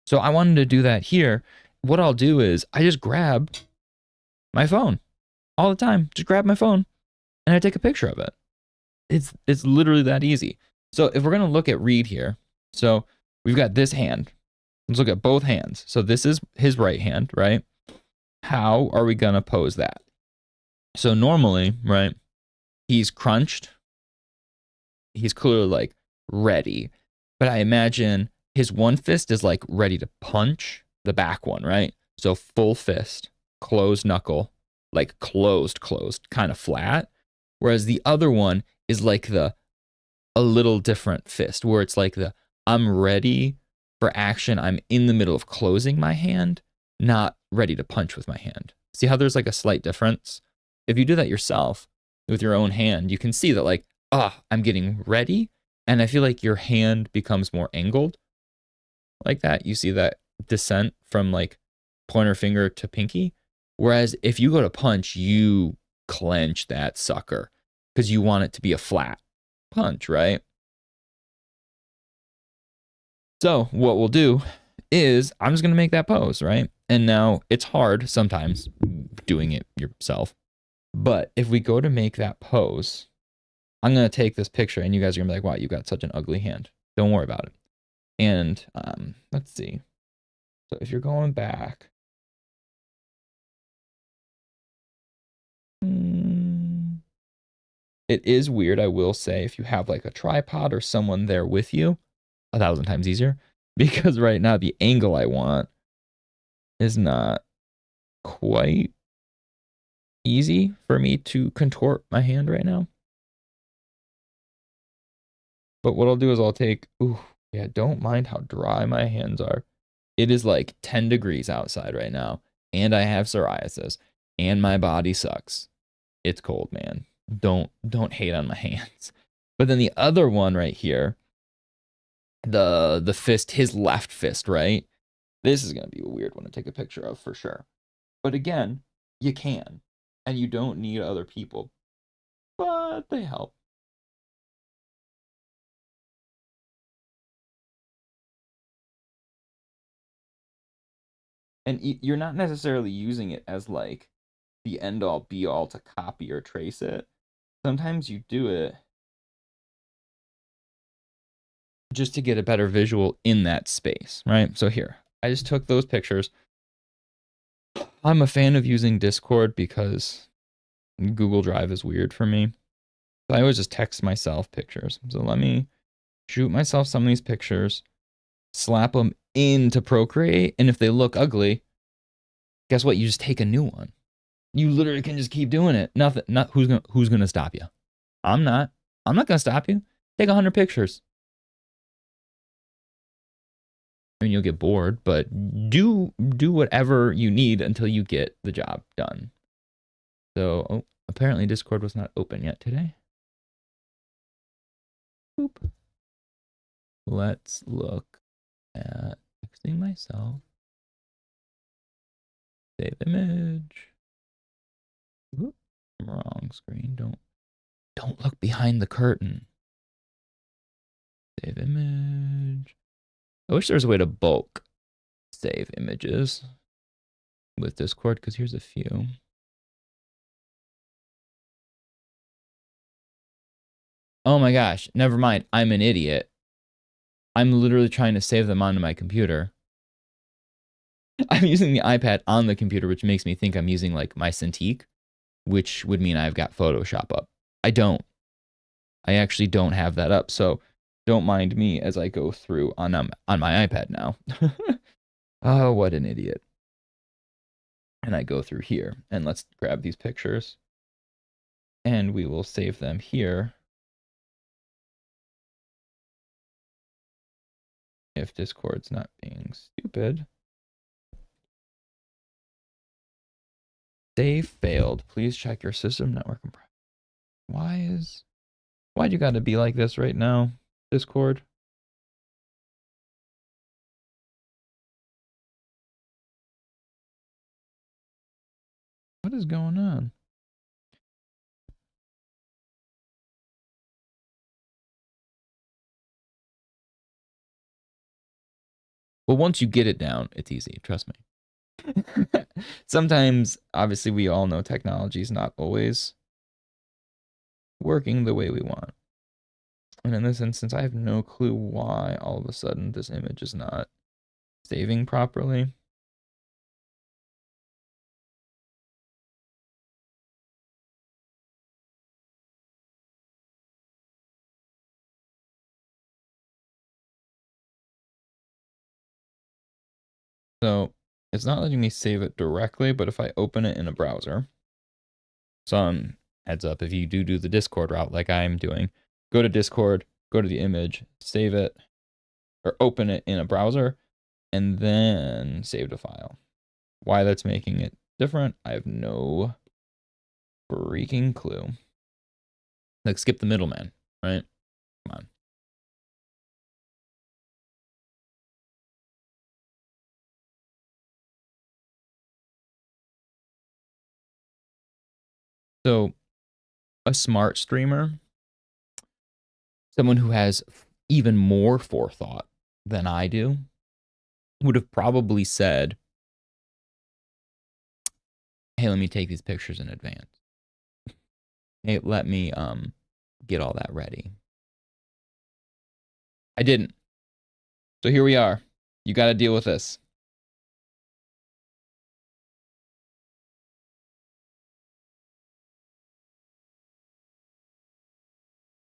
So I wanted to do that here. What I'll do is I just grab my phone all the time. Just grab my phone and I take a picture of it. It's literally that easy. So if we're going to look at Reed here, so we've got this hand. Let's look at both hands. So this is his right hand, right? How are we going to pose that? So normally, right, he's crunched. He's clearly like ready. But I imagine his one fist is like ready to punch the back one, right? So full fist, closed knuckle, like closed, kind of flat. Whereas the other one is like a little different fist, where it's like the I'm ready for action. I'm in the middle of closing my hand, not ready to punch with my hand. See how there's like a slight difference? If you do that yourself with your own hand, you can see that like, I'm getting ready. And I feel like your hand becomes more angled like that. You see that descent from like pointer finger to pinky. Whereas if you go to punch, you clench that sucker because you want it to be a flat punch, right? So what we'll do is I'm just going to make that pose, right? And now it's hard sometimes doing it yourself. But if we go to make that pose, I'm going to take this picture and you guys are going to be like, wow, you got such an ugly hand. Don't worry about it. And let's see. So if you're going back, it is weird, I will say, if you have like a tripod or someone there with you, 1,000 times easier. Because right now the angle I want is not quite easy for me to contort my hand right now. But what I'll do is I'll take, yeah, don't mind how dry my hands are. It is like 10 degrees outside right now, and I have psoriasis, and my body sucks. It's cold, man. Don't hate on my hands. But then the other one right here, the fist, his left fist, right? This is gonna be a weird one to take a picture of for sure. But again, you can, and you don't need other people, but they help. And you're not necessarily using it as like the end all be all to copy or trace it. Sometimes you do it just to get a better visual in that space, right? So here, I just took those pictures. I'm a fan of using Discord because Google Drive is weird for me. So I always just text myself pictures. So let me shoot myself some of these pictures, slap them into Procreate, and if they look ugly, guess what? You just take a new one. You literally can just keep doing it. Who's gonna stop you? I'm not. I'm not gonna stop you. Take 100 pictures. I mean, you'll get bored, but do whatever you need until you get the job done. So, apparently Discord was not open yet today. Boop. Let's look at texting myself. Save image. Oop, wrong screen. Don't look behind the curtain. Save image. I wish there was a way to bulk save images with Discord, because here's a few. Oh my gosh, never mind. I'm an idiot. I'm literally trying to save them onto my computer. I'm using the iPad on the computer, which makes me think I'm using like my Cintiq, which would mean I've got Photoshop up. I don't. I actually don't have that up, so don't mind me as I go through on my iPad now. Oh, what an idiot. And I go through here, and let's grab these pictures, and we will save them here. If Discord's not being stupid. Save failed. Please check your system network. Why'd you gotta be like this right now, Discord? What is going on? Well, once you get it down, it's easy. Trust me. Sometimes, obviously, we all know technology is not always working the way we want. And in this instance, I have no clue why all of a sudden this image is not saving properly. So it's not letting me save it directly, but if I open it in a browser, some heads up, if you do the Discord route like I'm doing, go to Discord, go to the image, save it, or open it in a browser and then saved a file. Why that's making it different, I have no freaking clue. Like, skip the middleman, right? Come on. So a smart streamer, someone who has even more forethought than I do, would have probably said, hey, let me take these pictures in advance. Hey, let me get all that ready. I didn't. So here we are. You got to deal with this.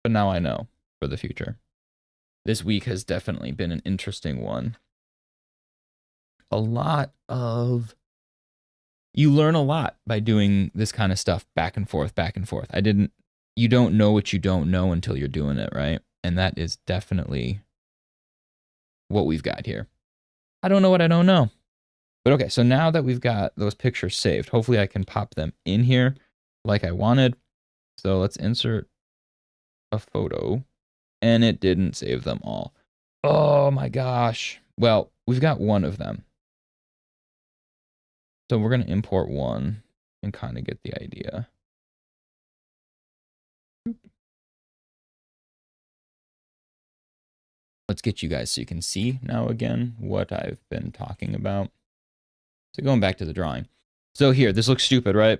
But now I know for the future. This week has definitely been an interesting one. A lot of... You learn a lot by doing this kind of stuff back and forth, back and forth. You don't know what you don't know until you're doing it, right? And that is definitely what we've got here. I don't know what I don't know. But okay, so now that we've got those pictures saved, hopefully I can pop them in here like I wanted. So let's insert a photo. And it didn't save them all. Oh my gosh. Well, we've got one of them. So we're going to import one and kind of get the idea. Let's get you guys so you can see now again what I've been talking about. So going back to the drawing. So here, this looks stupid, right?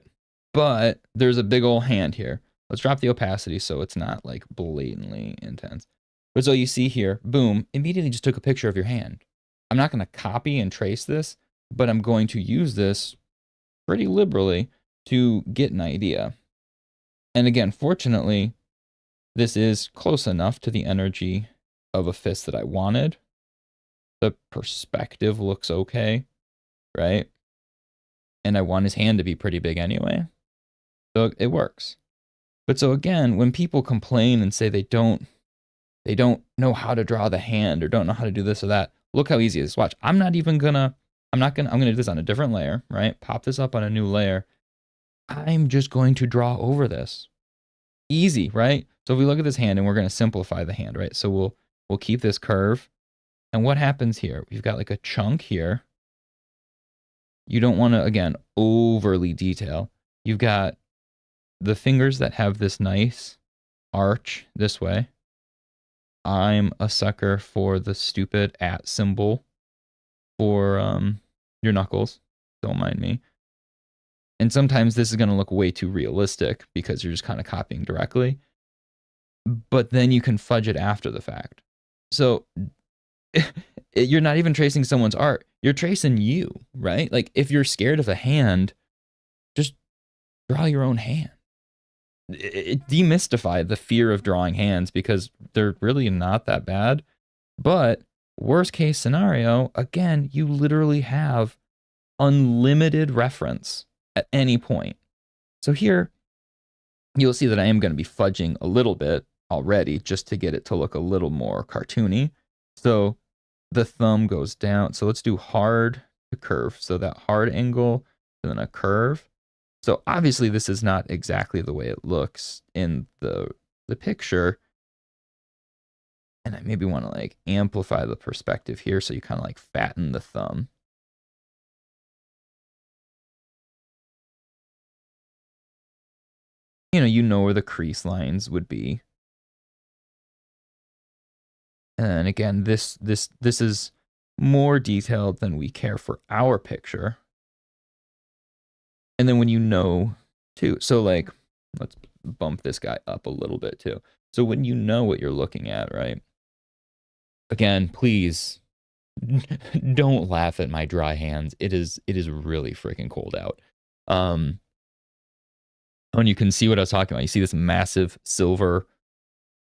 But there's a big old hand here. Let's drop the opacity so it's not like blatantly intense. But so you see here, boom, immediately just took a picture of your hand. I'm not going to copy and trace this, but I'm going to use this pretty liberally to get an idea. And again, fortunately, this is close enough to the energy of a fist that I wanted. The perspective looks okay, right? And I want his hand to be pretty big anyway. So it works. But so again, when people complain and say they don't know how to draw the hand or don't know how to do this or that, look how easy it is. Watch, I'm gonna do this on a different layer, right? Pop this up on a new layer. I'm just going to draw over this. Easy, right? So if we look at this hand and we're gonna simplify the hand, right? So we'll keep this curve. And what happens here? We've got like a chunk here. You don't want to, again, overly detail. You've got the fingers that have this nice arch this way. I'm a sucker for the stupid @ symbol for your knuckles. Don't mind me. And sometimes this is going to look way too realistic because you're just kind of copying directly. But then you can fudge it after the fact. So you're not even tracing someone's art. You're tracing you, right? Like if you're scared of a hand, just draw your own hand. It demystified the fear of drawing hands because they're really not that bad. But worst case scenario, again, you literally have unlimited reference at any point. So here, you'll see that I am going to be fudging a little bit already just to get it to look a little more cartoony. So the thumb goes down. So let's do hard to curve. So that hard angle and then a curve. So obviously this is not exactly the way it looks in the picture. And I maybe want to like amplify the perspective here so you kind of like fatten the thumb. You know where the crease lines would be. And again, this is more detailed than we care for our picture. And then when you know too, so like, let's bump this guy up a little bit too. So when you know what you're looking at, right? Again, please don't laugh at my dry hands. It is really freaking cold out. And you can see what I was talking about. You see this massive silver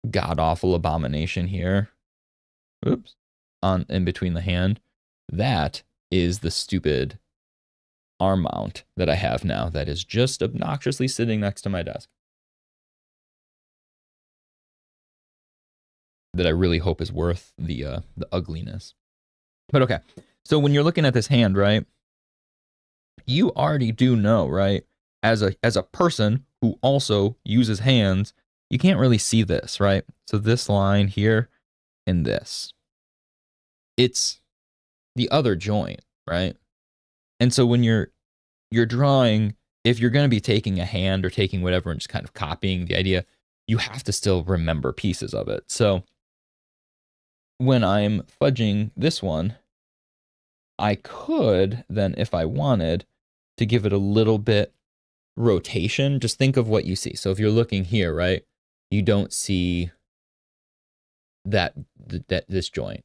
god-awful abomination here. Oops. In between the hand. That is the stupid arm mount that I have now that is just obnoxiously sitting next to my desk. that I really hope is worth the ugliness. But okay, so when you're looking at this hand, right, you already do know, right, as a person who also uses hands, you can't really see this, right? So this line here and this, it's the other joint, right? And so when you're drawing, if you're going to be taking a hand or taking whatever and just kind of copying the idea, you have to still remember pieces of it. So when I'm fudging this one, I could then, if I wanted, to give it a little bit rotation. Just think of what you see. So if you're looking here, right, you don't see that this joint,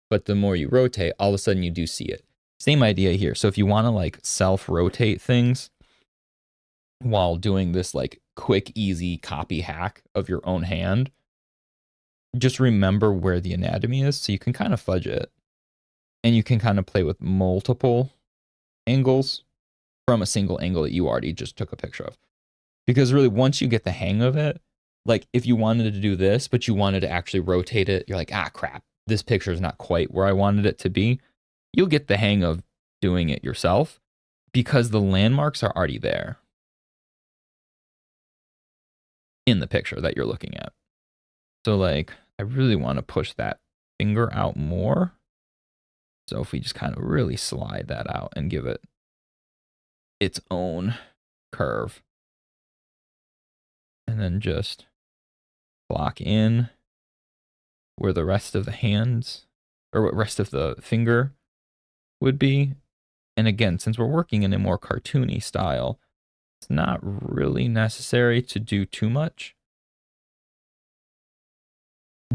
but the more you rotate, all of a sudden you do see it. Same idea here. So if you want to like self-rotate things while doing this like quick, easy copy hack of your own hand, just remember where the anatomy is so you can kind of fudge it. And you can kind of play with multiple angles from a single angle that you already just took a picture of. Because really, once you get the hang of it, like if you wanted to do this, but you wanted to actually rotate it, you're like, ah, crap, this picture is not quite where I wanted it to be. You'll get the hang of doing it yourself because the landmarks are already there in the picture that you're looking at. So like, I really want to push that finger out more. So if we just kind of really slide that out and give it its own curve, and then just block in where the rest of the hands or what rest of the finger would be. And again, since we're working in a more cartoony style, it's not really necessary to do too much.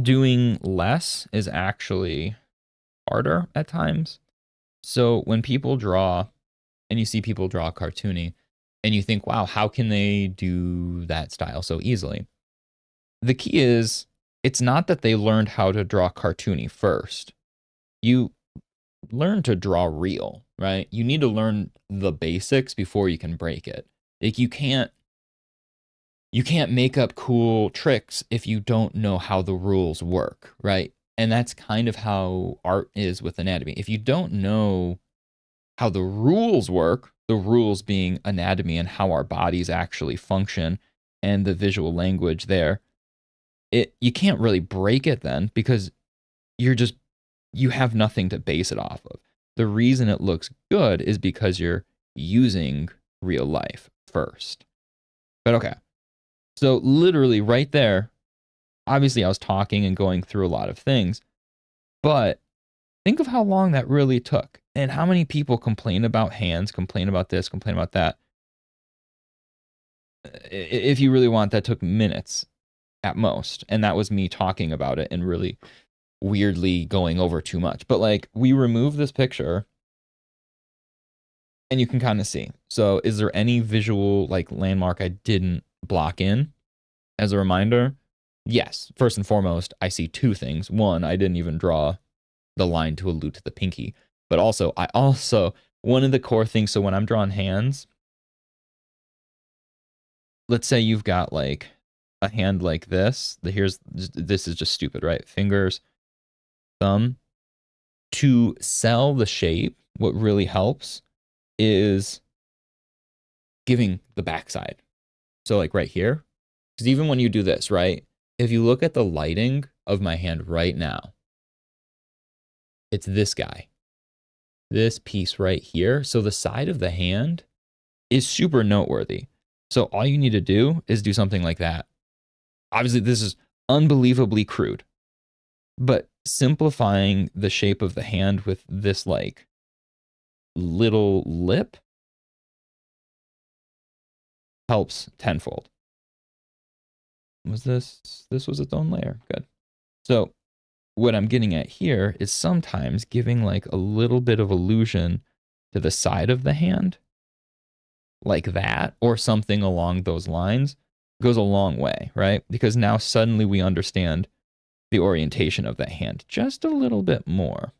Doing less is actually harder at times. So when people draw, and you see people draw cartoony, and you think, wow, how can they do that style so easily? The key is, it's not that they learned how to draw cartoony first. You learn to draw real, right? You need to learn the basics before you can break it. Like you can't make up cool tricks if you don't know how the rules work, right? And that's kind of how art is with anatomy. If you don't know how the rules work, the rules being anatomy and how our bodies actually function and the visual language there, you can't really break it then because you have nothing to base it off of. The reason it looks good is because you're using real life first. But okay. So literally right there, obviously I was talking and going through a lot of things, but think of how long that really took and how many people complain about hands, complain about this, complain about that. If you really want, that took minutes at most. And that was me talking about it and really weirdly going over too much. But like we remove this picture and you can kind of see. So is there any visual like landmark I didn't block in as a reminder? Yes. First and foremost, I see two things. One, I didn't even draw the line to allude to the pinky. But also, one of the core things, so when I'm drawing hands, let's say you've got like a hand like this. This is just stupid, right? Fingers, thumb. To sell the shape, what really helps is giving the backside. So like right here, because even when you do this, right? If you look at the lighting of my hand right now, it's this guy, this piece right here. So the side of the hand is super noteworthy. So all you need to do is do something like that. Obviously, this is unbelievably crude, but simplifying the shape of the hand with this like little lip helps tenfold. Was this was its own layer? Good. So what I'm getting at here is sometimes giving like a little bit of illusion to the side of the hand, like that, or something along those lines, goes a long way, right? Because now suddenly we understand the orientation of that hand just a little bit more.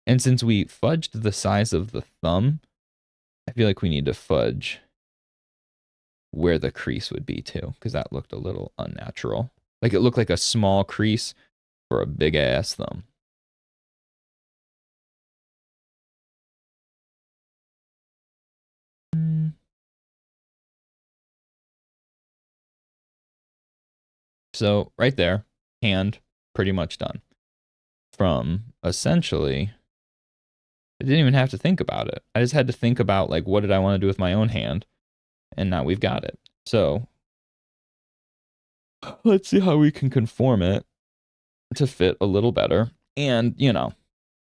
And since we fudged the size of the thumb, I feel like we need to fudge where the crease would be too, because that looked a little unnatural. Like it looked like a small crease for a big ass thumb. So right there, hand pretty much done. From essentially, I didn't even have to think about it. I just had to think about like, what did I want to do with my own hand? And now we've got it. So let's see how we can conform it to fit a little better. And, you know,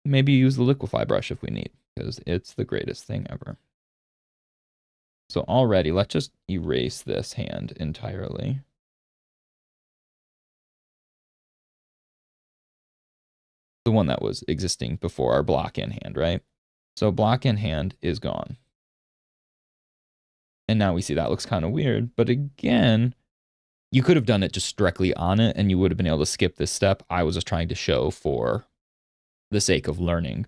maybe use the liquefy brush if we need, because it's the greatest thing ever. So already, let's just erase this hand entirely. The one that was existing before our block in hand, right? So block in hand is gone. And now we see that looks kind of weird. But again, you could have done it just directly on it and you would have been able to skip this step. I was just trying to show for the sake of learning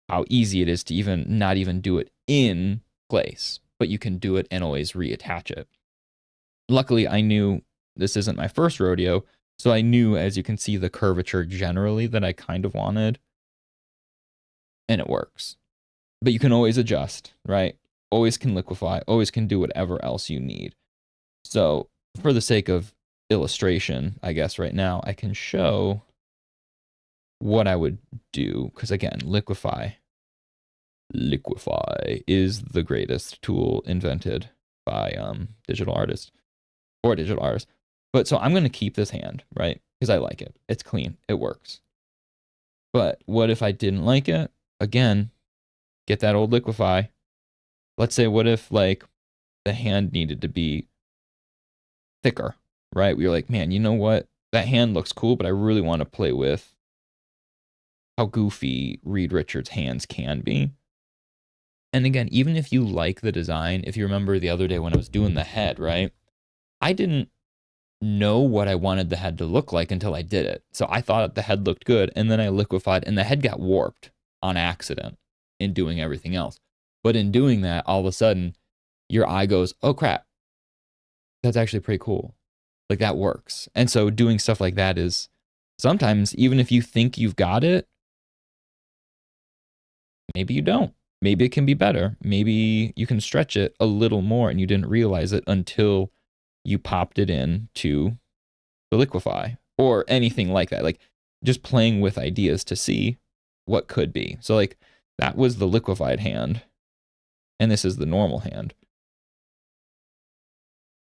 how easy it is to even not even do it in place, but you can do it and always reattach it. Luckily, I knew this isn't my first rodeo, so I knew, as you can see, the curvature generally that I kind of wanted, and it works. But you can always adjust, right? Always can liquefy, always can do whatever else you need. So for the sake of illustration, I guess right now, I can show what I would do, because again, liquefy is the greatest tool invented by digital artists or digital artists. But so I'm going to keep this hand, right? Because I like it. It's clean. It works. But what if I didn't like it? Again, get that old liquefy. Let's say, what if like the hand needed to be thicker, right? We were like, man, you know what? That hand looks cool, but I really want to play with how goofy Reed Richards' hands can be. And again, even if you like the design, if you remember the other day when I was doing the head, right? I didn't know what I wanted the head to look like until I did it. So I thought the head looked good, and then I liquefied, and the head got warped on accident in doing everything else. But in doing that, all of a sudden, your eye goes, oh crap, that's actually pretty cool. Like that works. And so doing stuff like that is sometimes, even if you think you've got it, maybe you don't. Maybe it can be better. Maybe you can stretch it a little more and you didn't realize it until you popped it in to the liquefy or anything like that. Like just playing with ideas to see what could be. So like that was the liquefied hand and this is the normal hand.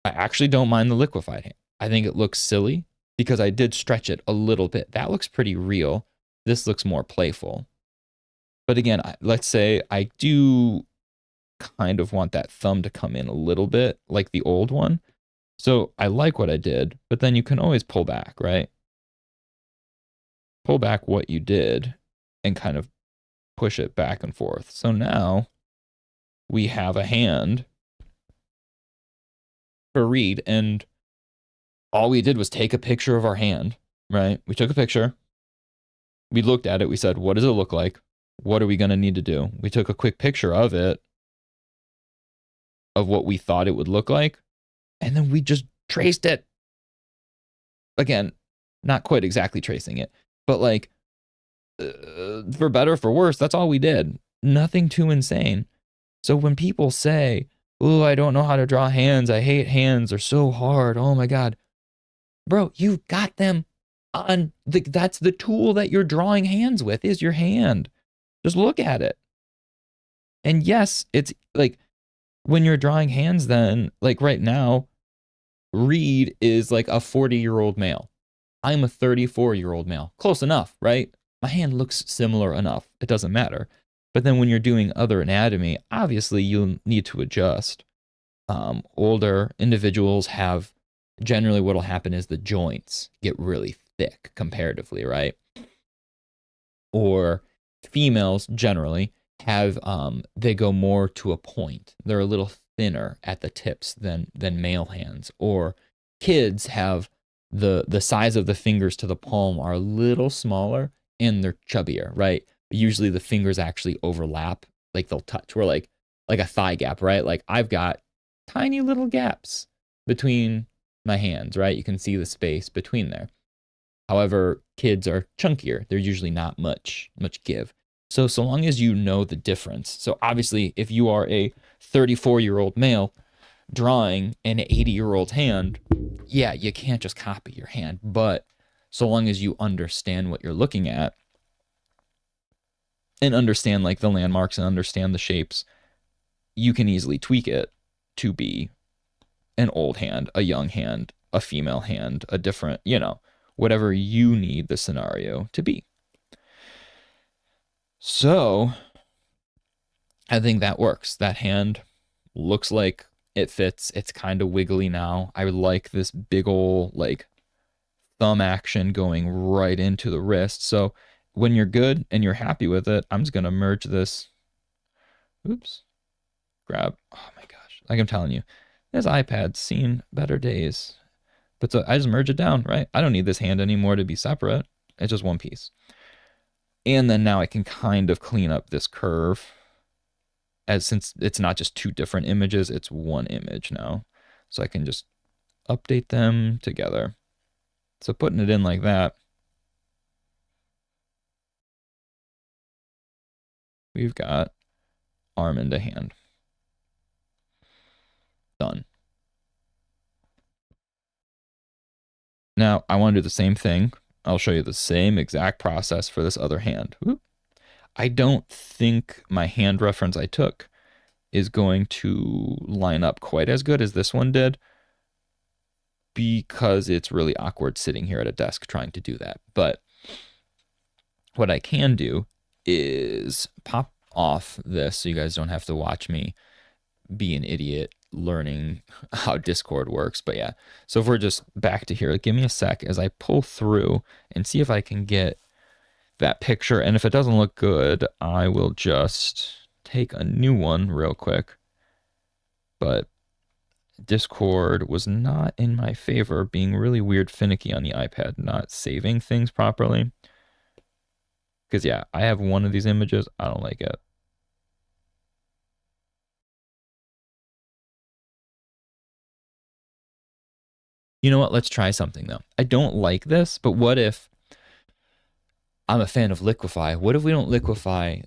I actually don't mind the liquefied hand. I think it looks silly because I did stretch it a little bit. That looks pretty real. This looks more playful. But again, let's say I do kind of want that thumb to come in a little bit like the old one. So I like what I did, but then you can always pull back, right? Pull back what you did and kind of push it back and forth. So now we have a hand for Reed, and all we did was take a picture of our hand, right? We took a picture. We looked at it. We said, what does it look like? What are we going to need to do? We took a quick picture of it, of what we thought it would look like, and then we just traced it. Again, not quite exactly tracing it, but like, for better or for worse, that's all we did. Nothing too insane. So when people say, oh, I don't know how to draw hands, I hate hands, they're so hard, oh my God. Bro, you've got them on, that's the tool that you're drawing hands with, is your hand. Just look at it. And yes, it's like, when you're drawing hands then, like right now, Reed is like a 40-year-old male. I'm a 34-year-old male. Close enough, right? My hand looks similar enough. It doesn't matter. But then when you're doing other anatomy, obviously you'll need to adjust. Older individuals have, generally what'll happen is the joints get really thick comparatively, right? Or females generally have, they go more to a point. They're a little thinner at the tips than male hands. Or kids have the size of the fingers to the palm are a little smaller and they're chubbier, right? Usually the fingers actually overlap, like they'll touch. We're like a thigh gap, right? Like I've got tiny little gaps between my hands, right? You can see the space between there. However, kids are chunkier. They're usually not much give. So long as you know the difference. So obviously, if you are a 34-year-old male drawing an 80-year-old hand, yeah, you can't just copy your hand. But so long as you understand what you're looking at and understand like the landmarks and understand the shapes, you can easily tweak it to be an old hand, a young hand, a female hand, a different, whatever you need the scenario to be. So I think that works. That hand looks like it fits. It's kind of wiggly now. I like this big old like thumb action going right into the wrist. So when you're good and you're happy with it, I'm just going to merge this. Oops. Grab. Oh my gosh. Like I'm telling you, this iPad's seen better days. But so I just merge it down, right? I don't need this hand anymore to be separate. It's just one piece. And then now I can kind of clean up this curve, as since it's not just two different images, it's one image now. So I can just update them together. So putting it in like that, we've got arm into hand. Done. Now I want to do the same thing. I'll show you the same exact process for this other hand. Whoop. I don't think my hand reference I took is going to line up quite as good as this one did, because it's really awkward sitting here at a desk trying to do that. But what I can do is pop off this so you guys don't have to watch me be an idiot learning how Discord works. But yeah, so if we're just back to here, give me a sec as I pull through and see if I can get that picture. And if it doesn't look good, I will just take a new one real quick. But Discord was not in my favor, being really weird finicky on the iPad, not saving things properly. Because yeah, I have one of these images. I don't like it. You know what? Let's try something though. I don't like this, but what if I'm a fan of liquefy? What if we don't liquefy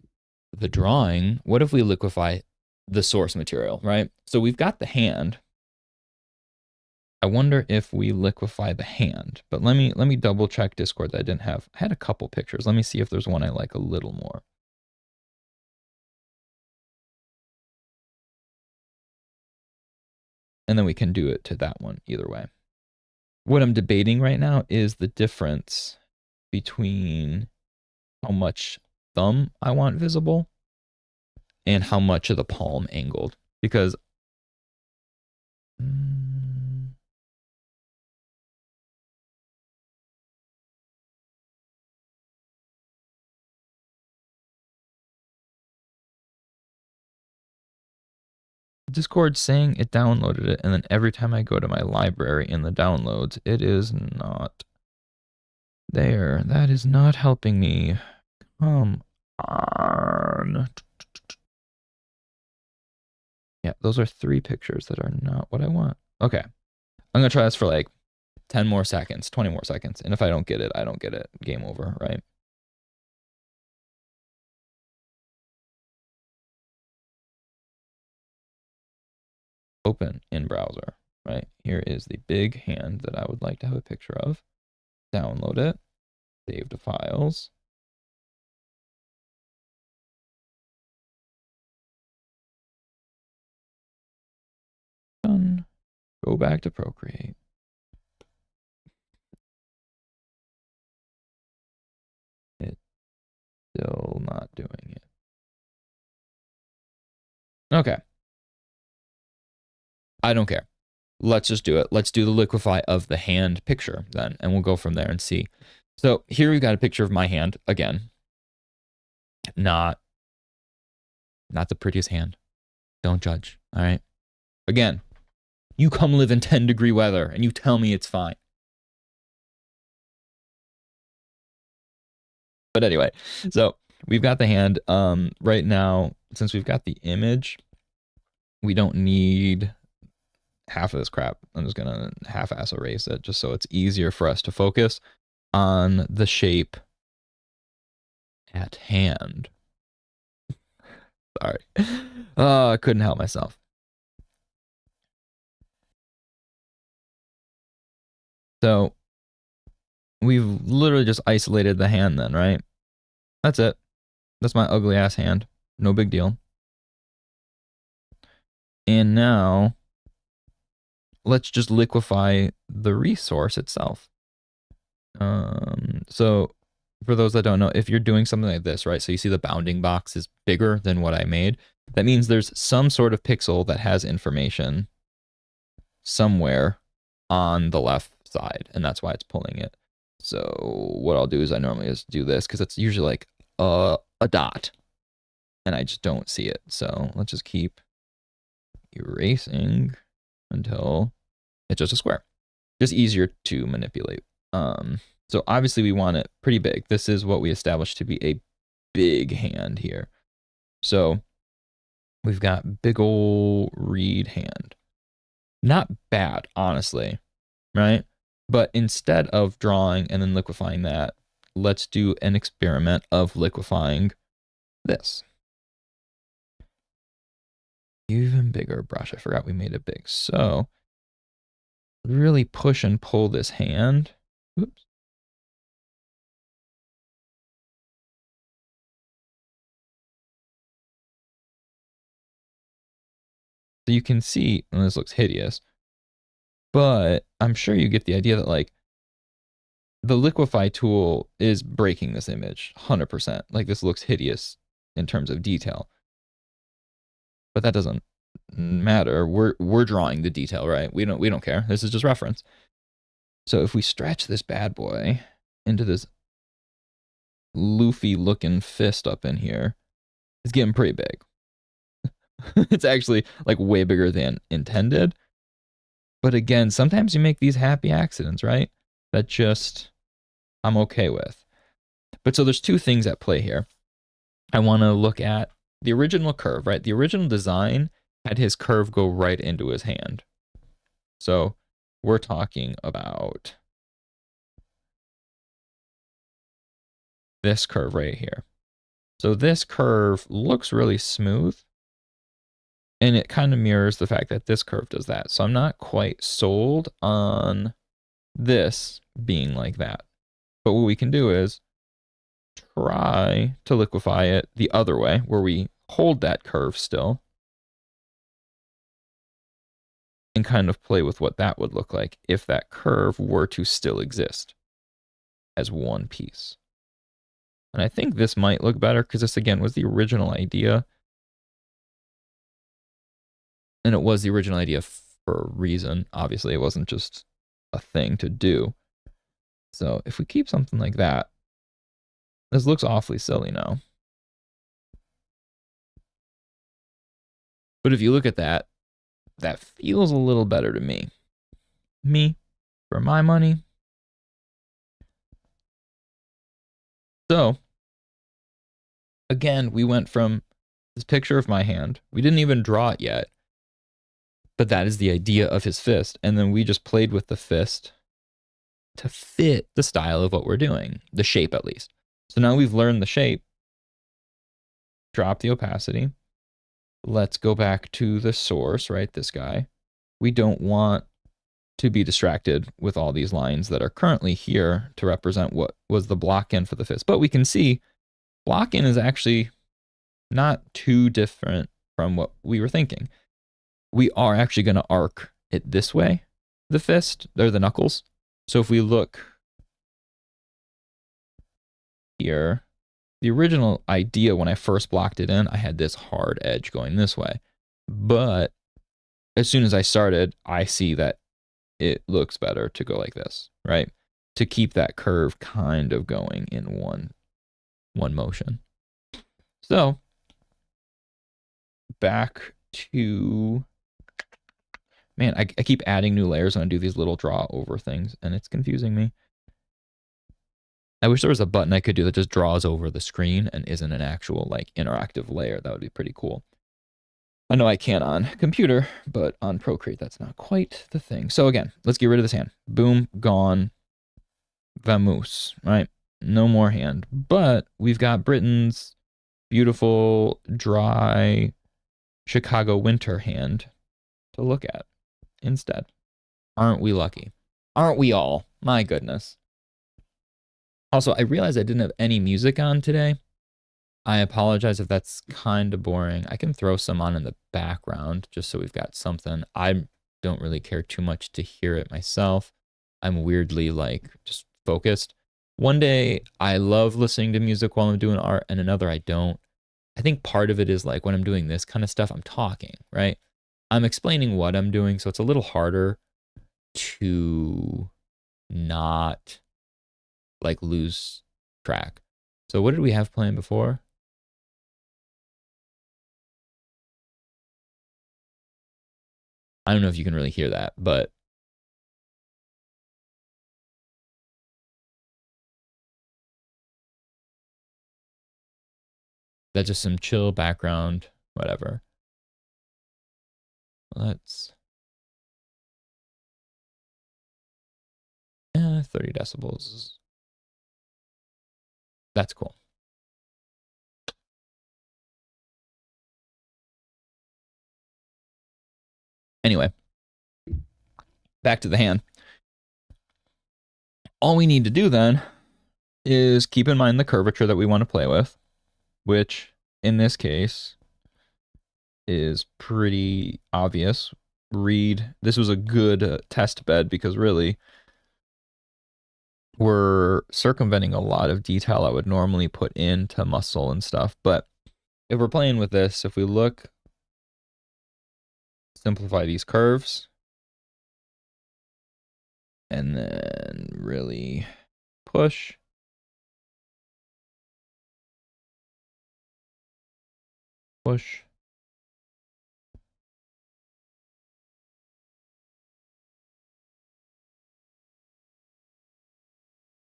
the drawing? What if we liquefy the source material, right? So we've got the hand. I wonder if we liquefy the hand, but let me double check Discord that I didn't have. I had a couple pictures. Let me see if there's one I like a little more. And then we can do it to that one either way. What I'm debating right now is the difference between how much thumb I want visible and how much of the palm angled, because Discord's saying it downloaded it, and then every time I go to my library in the downloads, it is not there. That is not helping me. Come on. Yeah, those are 3 pictures that are not what I want. Okay. I'm going to try this for like 10 more seconds, 20 more seconds. And if I don't get it, I don't get it. Game over, right? Open in browser, right? Here is the big hand that I would like to have a picture of. Download it. Save to files. Done. Go back to Procreate. It's still not doing it. Okay. I don't care. Let's just do it. Let's do the liquefy of the hand picture then, and we'll go from there and see. So here we've got a picture of my hand again. Not the prettiest hand. Don't judge, all right? Again, you come live in 10-degree weather and you tell me it's fine. But anyway, so we've got the hand. Right now, since we've got the image, we don't need half of this crap. I'm just going to half-ass erase it just so it's easier for us to focus on the shape at hand. Sorry. I couldn't help myself. So we've literally just isolated the hand then, right? That's it. That's my ugly ass hand. No big deal. And now let's just liquefy the resource itself. So for those that don't know, if you're doing something like this, right? So you see the bounding box is bigger than what I made. That means there's some sort of pixel that has information somewhere on the left side, and that's why it's pulling it. So what I'll do is I normally just do this because it's usually like a dot, and I just don't see it. So let's just keep erasing until it's just a square. Just easier to manipulate. So obviously we want it pretty big. This is what we established to be a big hand here. So we've got big ol' reed hand. Not bad, honestly, right? But instead of drawing and then liquefying that, let's do an experiment of liquefying this. Even bigger brush. I forgot we made it big. So really push and pull this hand. Oops. So you can see, and this looks hideous, but I'm sure you get the idea that like the liquefy tool is breaking this image 100%. Like this looks hideous in terms of detail, but that doesn't matter. We're drawing the detail, right? We don't care. This is just reference. So if we stretch this bad boy into this loofy looking fist up in here, it's getting pretty big. It's actually like way bigger than intended. But again, sometimes you make these happy accidents, right? That just I'm okay with. But so there's two things at play here. I want to look at the original curve, right? The original design had his curve go right into his hand. So we're talking about this curve right here. So this curve looks really smooth, and it kind of mirrors the fact that this curve does that. So I'm not quite sold on this being like that. But what we can do is try to liquefy it the other way, where we hold that curve still and kind of play with what that would look like if that curve were to still exist as one piece. And I think this might look better because this, again, was the original idea. And it was the original idea for a reason. Obviously, it wasn't just a thing to do. So if we keep something like that, this looks awfully silly now. But if you look at that, that feels a little better to me. For my money. So, again, we went from this picture of my hand. We didn't even draw it yet. But that is the idea of his fist. And then we just played with the fist to fit the style of what we're doing. The shape, at least. So now we've learned the shape. Drop the opacity. Let's go back to the source, right? This guy. We don't want to be distracted with all these lines that are currently here to represent what was the block in for the fist. But we can see block in is actually not too different from what we were thinking. We are actually going to arc it this way, the fist, or the knuckles. So if we look here, the original idea when I first blocked it in, I had this hard edge going this way. But as soon as I started, I see that it looks better to go like this, right? To keep that curve kind of going in one motion. So back to, man, I keep adding new layers when I do these little draw over things, and it's confusing me. I wish there was a button I could do that just draws over the screen and isn't an actual like interactive layer. That would be pretty cool. I know I can on computer, but on Procreate, that's not quite the thing. So again, let's get rid of this hand. Boom, gone. Vamoose, right? No more hand. But we've got Britain's beautiful, dry Chicago winter hand to look at instead. Aren't we lucky? Aren't we all? My goodness. Also, I realized I didn't have any music on today. I apologize if that's kind of boring. I can throw some on in the background just so we've got something. I don't really care too much to hear it myself. I'm weirdly like just focused. One day I love listening to music while I'm doing art, and another I don't. I think part of it is like when I'm doing this kind of stuff, I'm talking, right? I'm explaining what I'm doing, so it's a little harder to not like lose track. So what did we have playing before? I don't know if you can really hear that, but that's just some chill background, whatever. Let's 30 decibels. That's cool. Anyway, back to the hand. All we need to do then is keep in mind the curvature that we want to play with, which in this case is pretty obvious. This was a good test bed because really we're circumventing a lot of detail I would normally put into muscle and stuff. But if we're playing with this, if we look, simplify these curves, and then really push. Push.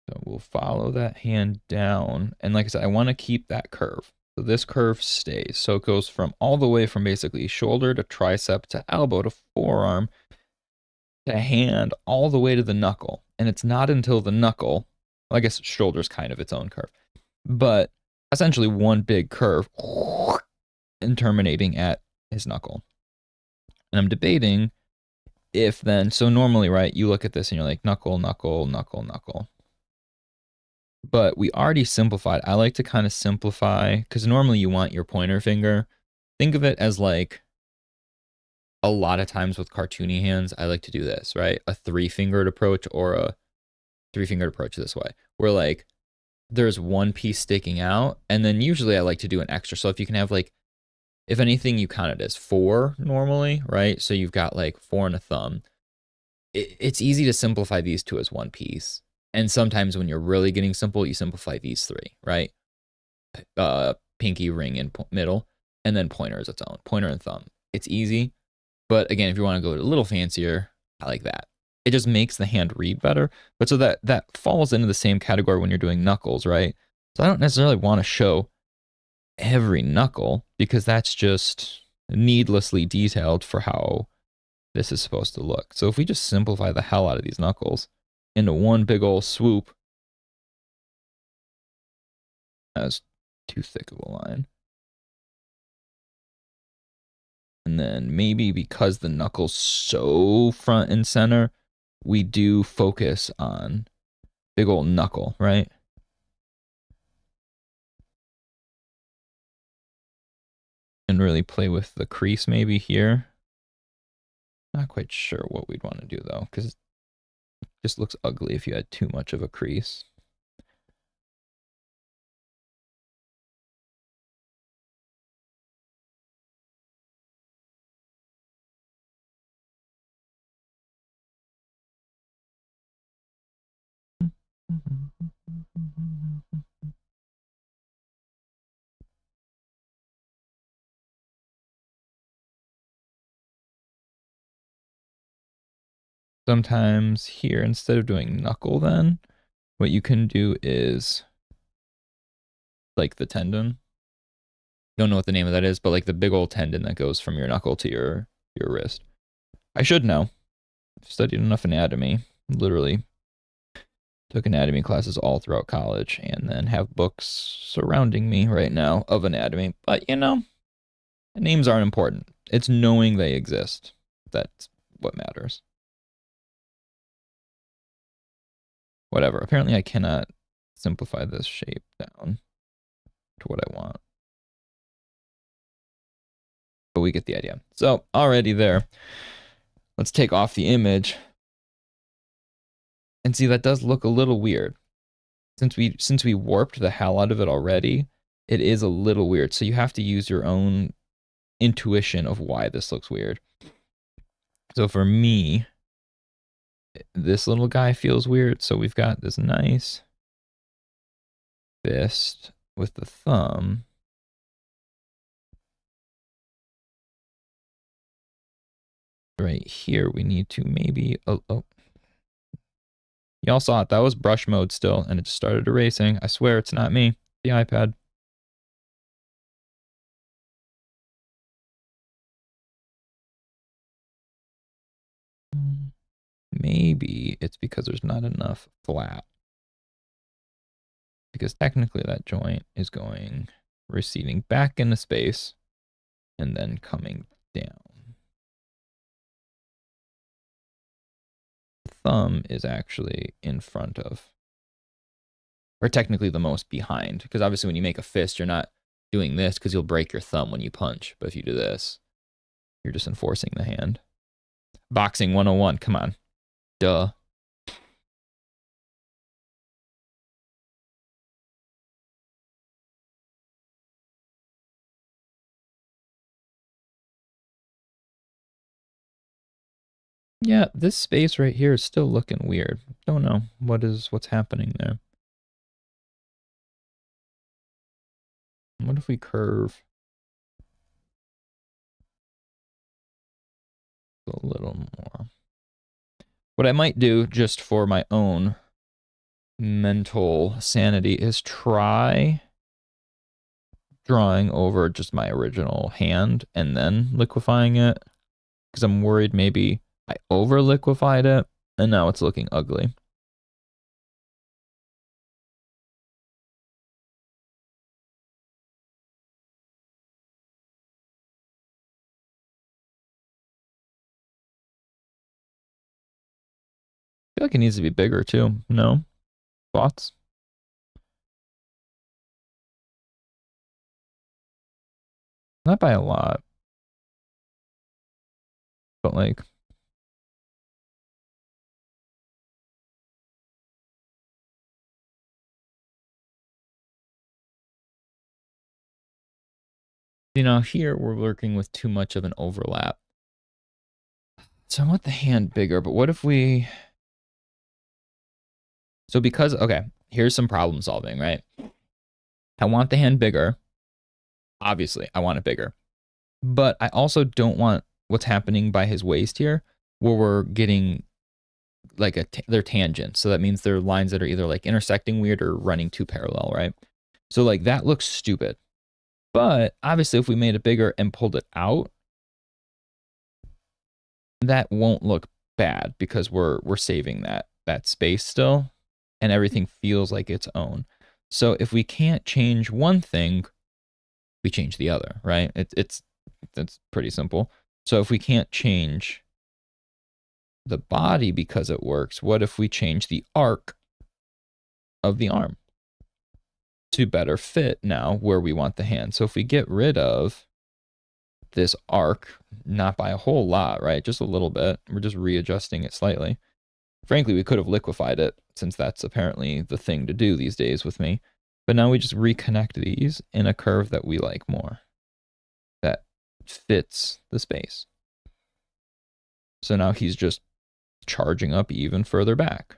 So we'll follow that hand down. And like I said, I want to keep that curve. So this curve stays. So it goes from all the way from basically shoulder to tricep to elbow to forearm to hand all the way to the knuckle. And it's not until the knuckle, well, I guess shoulder's kind of its own curve, but essentially one big curve and terminating at his knuckle. And I'm debating if then, so normally, right, you look at this and you're like knuckle, knuckle, knuckle, knuckle. But we already simplified. I like to kind of simplify because normally you want your pointer finger. Think of it as like a lot of times with cartoony hands, I like to do this, right? A 3-fingered approach or a 3-fingered approach this way, where like there's one piece sticking out. And then usually I like to do an extra. So if you can have like, if anything, you count it as 4 normally, right? So you've got like 4 and a thumb. It's easy to simplify these two as one piece. And sometimes when you're really getting simple, you simplify these 3, right? Pinky, ring, and middle, and then pointer is its own, pointer and thumb. It's easy. But again, if you want to go a little fancier, I like that. It just makes the hand read better. But so that falls into the same category when you're doing knuckles, right? So I don't necessarily want to show every knuckle because that's just needlessly detailed for how this is supposed to look. So if we just simplify the hell out of these knuckles into one big old swoop, that's too thick of a line. And then maybe because the knuckle's so front and center, we do focus on big old knuckle, right? And really play with the crease maybe here. Not quite sure what we'd want to do though, because it just looks ugly if you had too much of a crease. Sometimes here, instead of doing knuckle then, what you can do is like the tendon. Don't know what the name of that is, but like the big old tendon that goes from your knuckle to your wrist. I should know. I've studied enough anatomy. Literally took anatomy classes all throughout college and then have books surrounding me right now of anatomy. But you know, names aren't important. It's knowing they exist. That's what matters. Whatever. Apparently I cannot simplify this shape down to what I want. But we get the idea. So already there. Let's take off the image. And see, that does look a little weird. Since we warped the hell out of it already, it is a little weird. So you have to use your own intuition of why this looks weird. So for me, this little guy feels weird. So we've got this nice fist with the thumb. Right here, we need to maybe, oh. Y'all saw it. That was brush mode still, and it just started erasing. I swear it's not me, the iPad. Maybe it's because there's not enough flat. Because technically that joint is going, receding back into space, and then coming down. The thumb is actually in front of, or technically the most behind, because obviously when you make a fist, you're not doing this because you'll break your thumb when you punch. But if you do this, you're just enforcing the hand. Boxing 101, come on. Duh. Yeah, this space right here is still looking weird. Don't know what's happening there. What if we curve a little more? What I might do just for my own mental sanity is try drawing over just my original hand and then liquefying it, because I'm worried maybe I over liquefied it and now it's looking ugly. I feel like it needs to be bigger too. No? Thoughts? Not by a lot. But like, you know, here we're working with too much of an overlap. So I want the hand bigger, but what if we... So because, okay, here's some problem solving, right? I want the hand bigger. Obviously, I want it bigger. But I also don't want what's happening by his waist here, where we're getting like they're tangents. So that means they're lines that are either like intersecting weird or running too parallel, right? So like that looks stupid. But obviously if we made it bigger and pulled it out, that won't look bad because we're saving that space still, and everything feels like its own. So if we can't change one thing, we change the other, right? It's pretty simple. So if we can't change the body because it works, what if we change the arc of the arm to better fit now where we want the hand? So if we get rid of this arc, not by a whole lot, right? Just a little bit. We're just readjusting it slightly. Frankly, we could have liquefied it, since that's apparently the thing to do these days with me. But now we just reconnect these in a curve that we like more, that fits the space. So now he's just charging up even further back.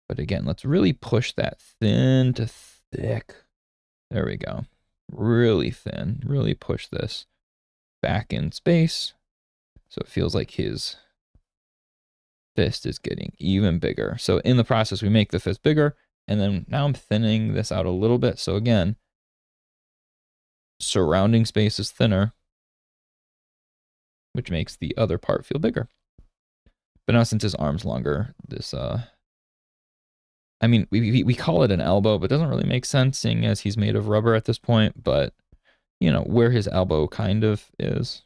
But again, let's really push that thin to thick. There we go. Really thin. Really push this back in space. So it feels like his fist is getting even bigger. So in the process, we make the fist bigger. And then now I'm thinning this out a little bit. So again, surrounding space is thinner, which makes the other part feel bigger. But now since his arm's longer, this I mean, we call it an elbow, but it doesn't really make sense seeing as he's made of rubber at this point, but you know, where his elbow kind of is,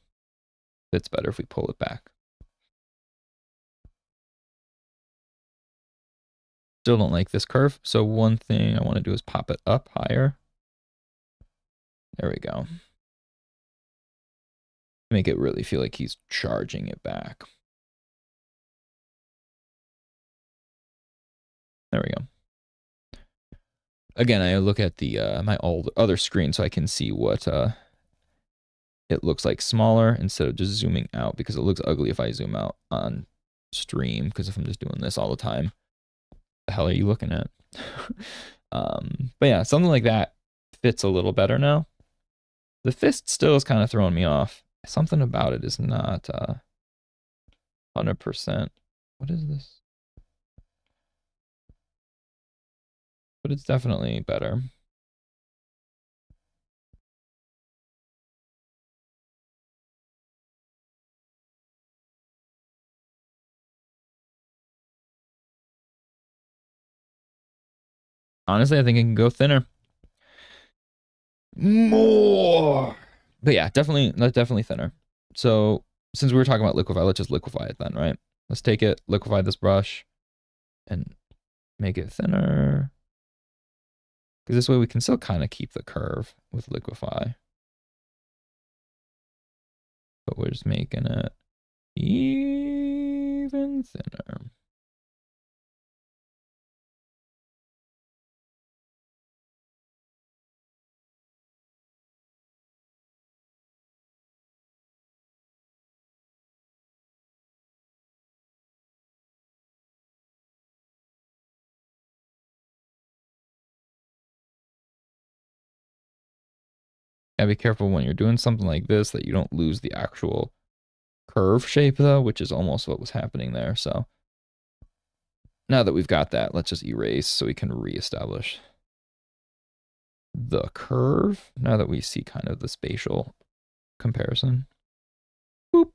fits better if we pull it back. Still don't like this curve, so one thing I want to do is pop it up higher. There we go. Make it really feel like he's charging it back. There we go. Again, I look at the my other screen so I can see what it looks like smaller instead of just zooming out, because it looks ugly if I zoom out on stream, because if I'm just doing this all the time, the hell are you looking at? But yeah, something like that fits a little better now. The fist still is kind of throwing me off. Something about it is not 100%. What is this? But it's definitely better. Honestly, I think it can go thinner. More. But yeah, definitely thinner. So since we were talking about liquefy, let's just liquefy it then, right? Let's take it, liquefy this brush, and make it thinner. Because this way we can still kind of keep the curve with liquefy. But we're just making it even thinner. Gotta be careful when you're doing something like this that you don't lose the actual curve shape though, which is almost what was happening there. So now that we've got that, let's just erase so we can reestablish the curve. Now that we see kind of the spatial comparison. Boop.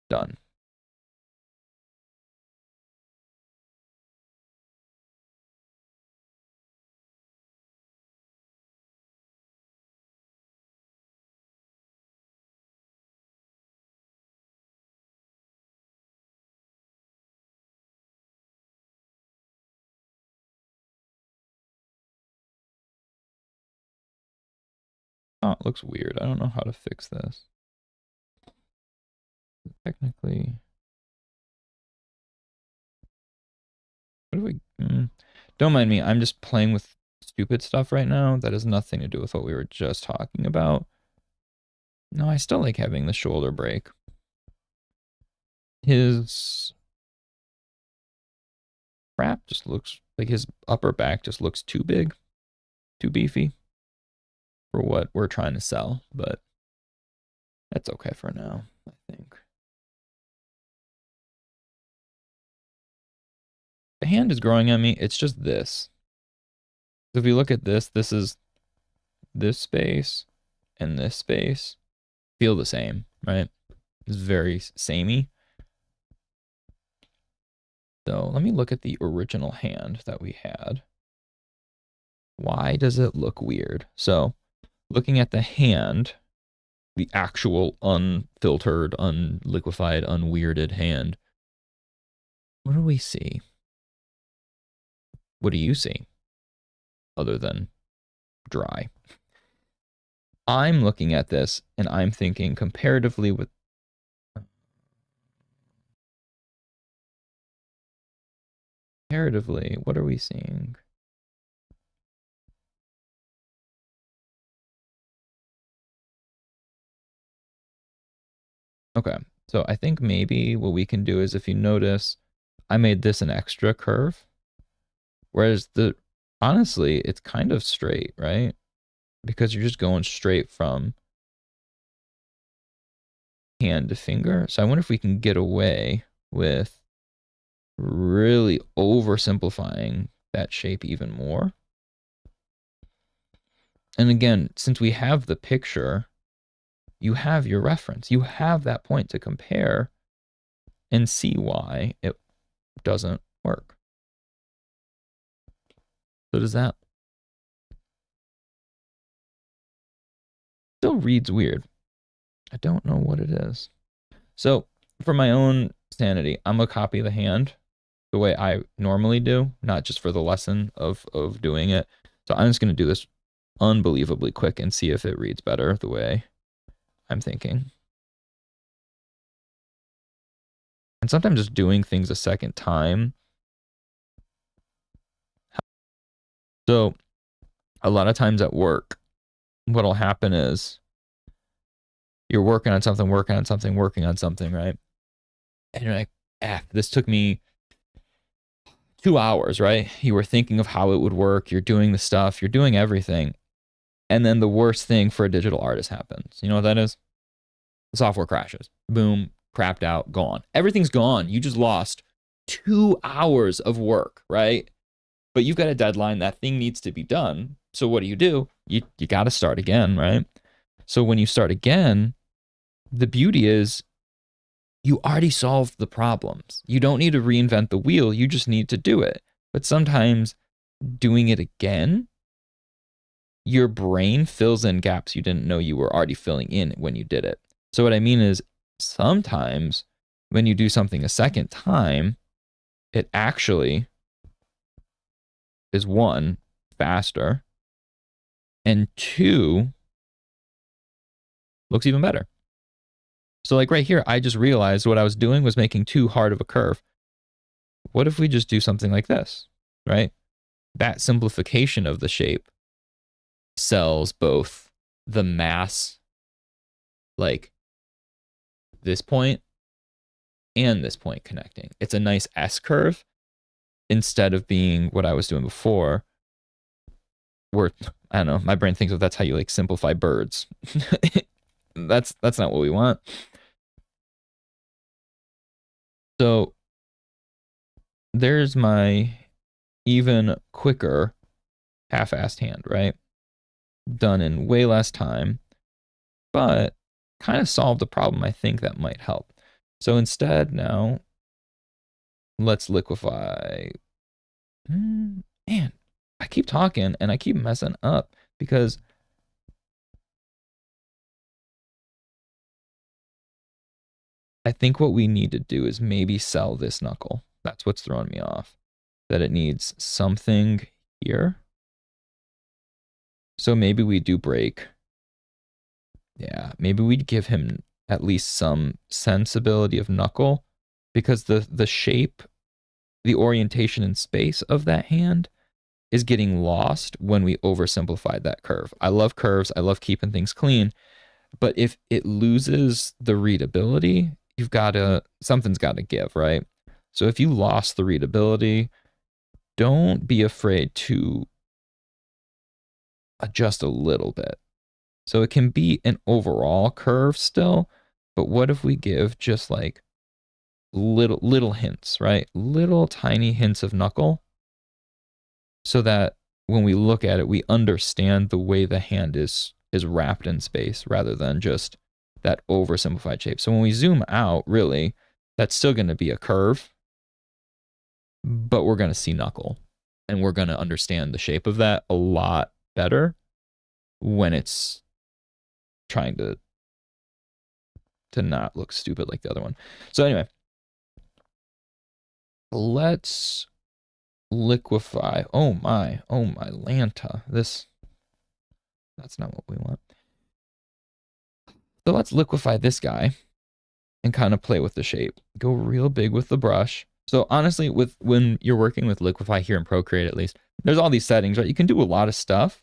Done. Oh, it looks weird. I don't know how to fix this. Technically, what do we... Don't mind me. I'm just playing with stupid stuff right now. That has nothing to do with what we were just talking about. No, I still like having the shoulder break. His wrap just looks like his upper back just looks too big, too beefy for what we're trying to sell, but that's okay for now, I think. The hand is growing on me. It's just this. So if you look at this, this is this space and this space feel the same, right? It's very samey. So let me look at the original hand that we had. Why does it look weird? So looking at the hand, the actual unfiltered, unliquefied, unweirded hand, what do we see? What do you see other than dry? I'm looking at this and I'm thinking comparatively with what are we seeing? Okay, so I think maybe what we can do is, if you notice, I made this an extra curve, whereas honestly, it's kind of straight, right? Because you're just going straight from hand to finger. So I wonder if we can get away with really oversimplifying that shape even more. And again, since we have the picture, you have your reference. You have that point to compare and see why it doesn't work. So does that still reads weird? I don't know what it is. So for my own sanity, I'm gonna copy the hand the way I normally do, not just for the lesson of doing it. So I'm just gonna do this unbelievably quick and see if it reads better the way I'm thinking. And sometimes just doing things a second time. So a lot of times at work, what'll happen is you're working on something, right? And you're like, this took me 2 hours, right? You were thinking of how it would work. You're doing the stuff, you're doing everything. And then the worst thing for a digital artist happens. You know what that is? The software crashes. Boom, crapped out, gone. Everything's gone. You just lost 2 hours of work, right? But you've got a deadline. That thing needs to be done. So what do? You got to start again, right? So when you start again, the beauty is you already solved the problems. You don't need to reinvent the wheel. You just need to do it. But sometimes doing it again, your brain fills in gaps you didn't know you were already filling in when you did it. So what I mean is sometimes when you do something a second time, it actually is one, faster, and two, looks even better. So like right here, I just realized what I was doing was making too hard of a curve. What if we just do something like this, right? That simplification of the shape sells both the mass, like this point and this point connecting. It's a nice S curve instead of being what I was doing before, where I don't know, my brain thinks of that's how you like simplify birds. That's not what we want. So there's my even quicker half-assed hand, right? Done in way less time, but kind of solved a problem I think that might help. So instead now, let's liquefy. Man, I keep talking and I keep messing up because I think what we need to do is maybe sell this knuckle. That's what's throwing me off. That it needs something here. So maybe we do break. Yeah, maybe we'd give him at least some sensibility of knuckle because the shape, the orientation in space of that hand is getting lost when we oversimplified that curve. I love curves. I love keeping things clean. But if it loses the readability, something's got to give, right? So if you lost the readability, don't be afraid to adjust a little bit. So it can be an overall curve still, but what if we give just like little hints, right? Little tiny hints of knuckle so that when we look at it, we understand the way the hand is wrapped in space rather than just that oversimplified shape. So when we zoom out, really, that's still going to be a curve, but we're going to see knuckle and we're going to understand the shape of that a lot better when it's trying to not look stupid like the other one. So anyway, let's liquefy. Oh my Lanta. That's not what we want. So let's liquefy this guy and kind of play with the shape. Go real big with the brush. So honestly, when you're working with liquefy here in Procreate at least, there's all these settings, right? You can do a lot of stuff.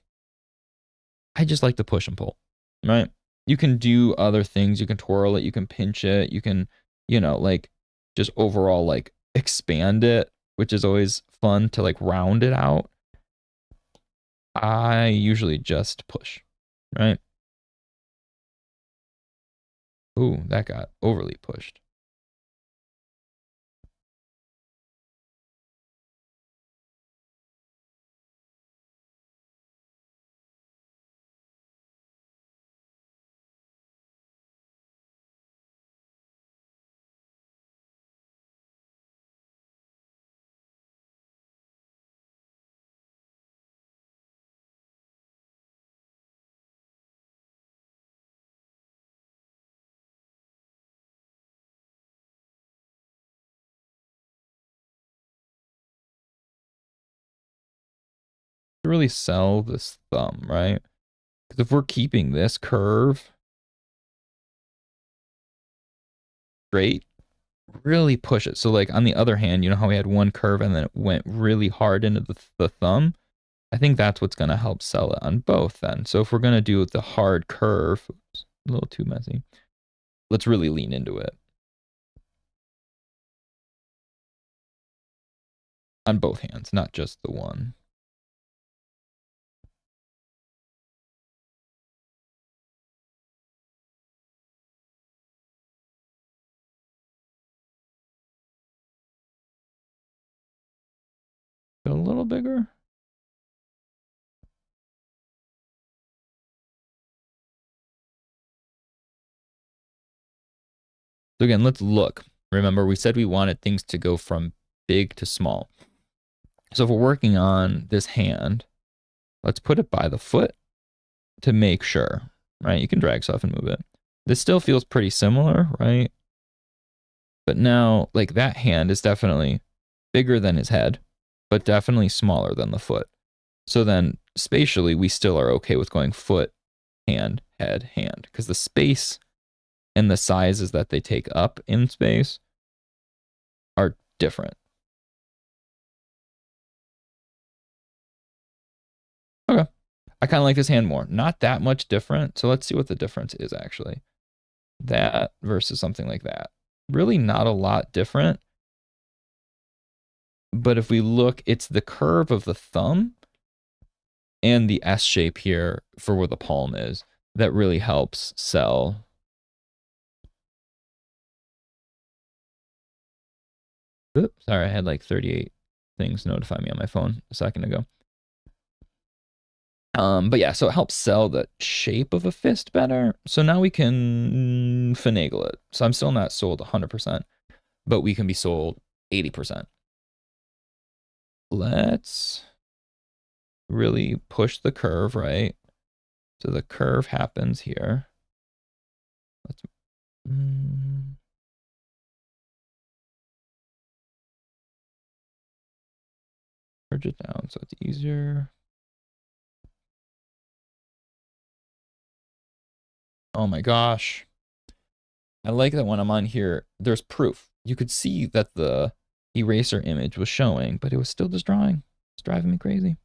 I just like to push and pull, right? You can do other things. You can twirl it. You can pinch it. You can, like just overall like expand it, which is always fun to like round it out. I usually just push, right? Ooh, that got overly pushed. to really sell this thumb, right? Because if we're keeping this curve straight, really push it. So like on the other hand, you know how we had one curve and then it went really hard into the thumb? I think that's what's going to help sell it on both then. So if we're going to do the hard curve, oops, a little too messy, let's really lean into it. On both hands, not just the one. A little bigger. So again, let's look. Remember, we said we wanted things to go from big to small. So if we're working on this hand, let's put it by the foot to make sure, right? You can drag stuff and move it. This still feels pretty similar, right? But now, like that hand is definitely bigger than his head, but definitely smaller than the foot. So then spatially, we still are okay with going foot, hand, head, hand, because the space and the sizes that they take up in space are different. Okay. I kind of like this hand more. Not that much different. So let's see what the difference is actually. That versus something like that. Really not a lot different. But if we look, it's the curve of the thumb and the S shape here for where the palm is that really helps sell. Oops, sorry, I had like 38 things notify me on my phone a second ago. But yeah, so it helps sell the shape of a fist better. So now we can finagle it. So I'm still not sold 100%, but we can be sold 80%. Let's really push the curve, right? So the curve happens here. Let's merge it down so it's easier. Oh my gosh. I like that when I'm on here, there's proof. You could see that the eraser image was showing, but it was still just drawing. It's driving me crazy.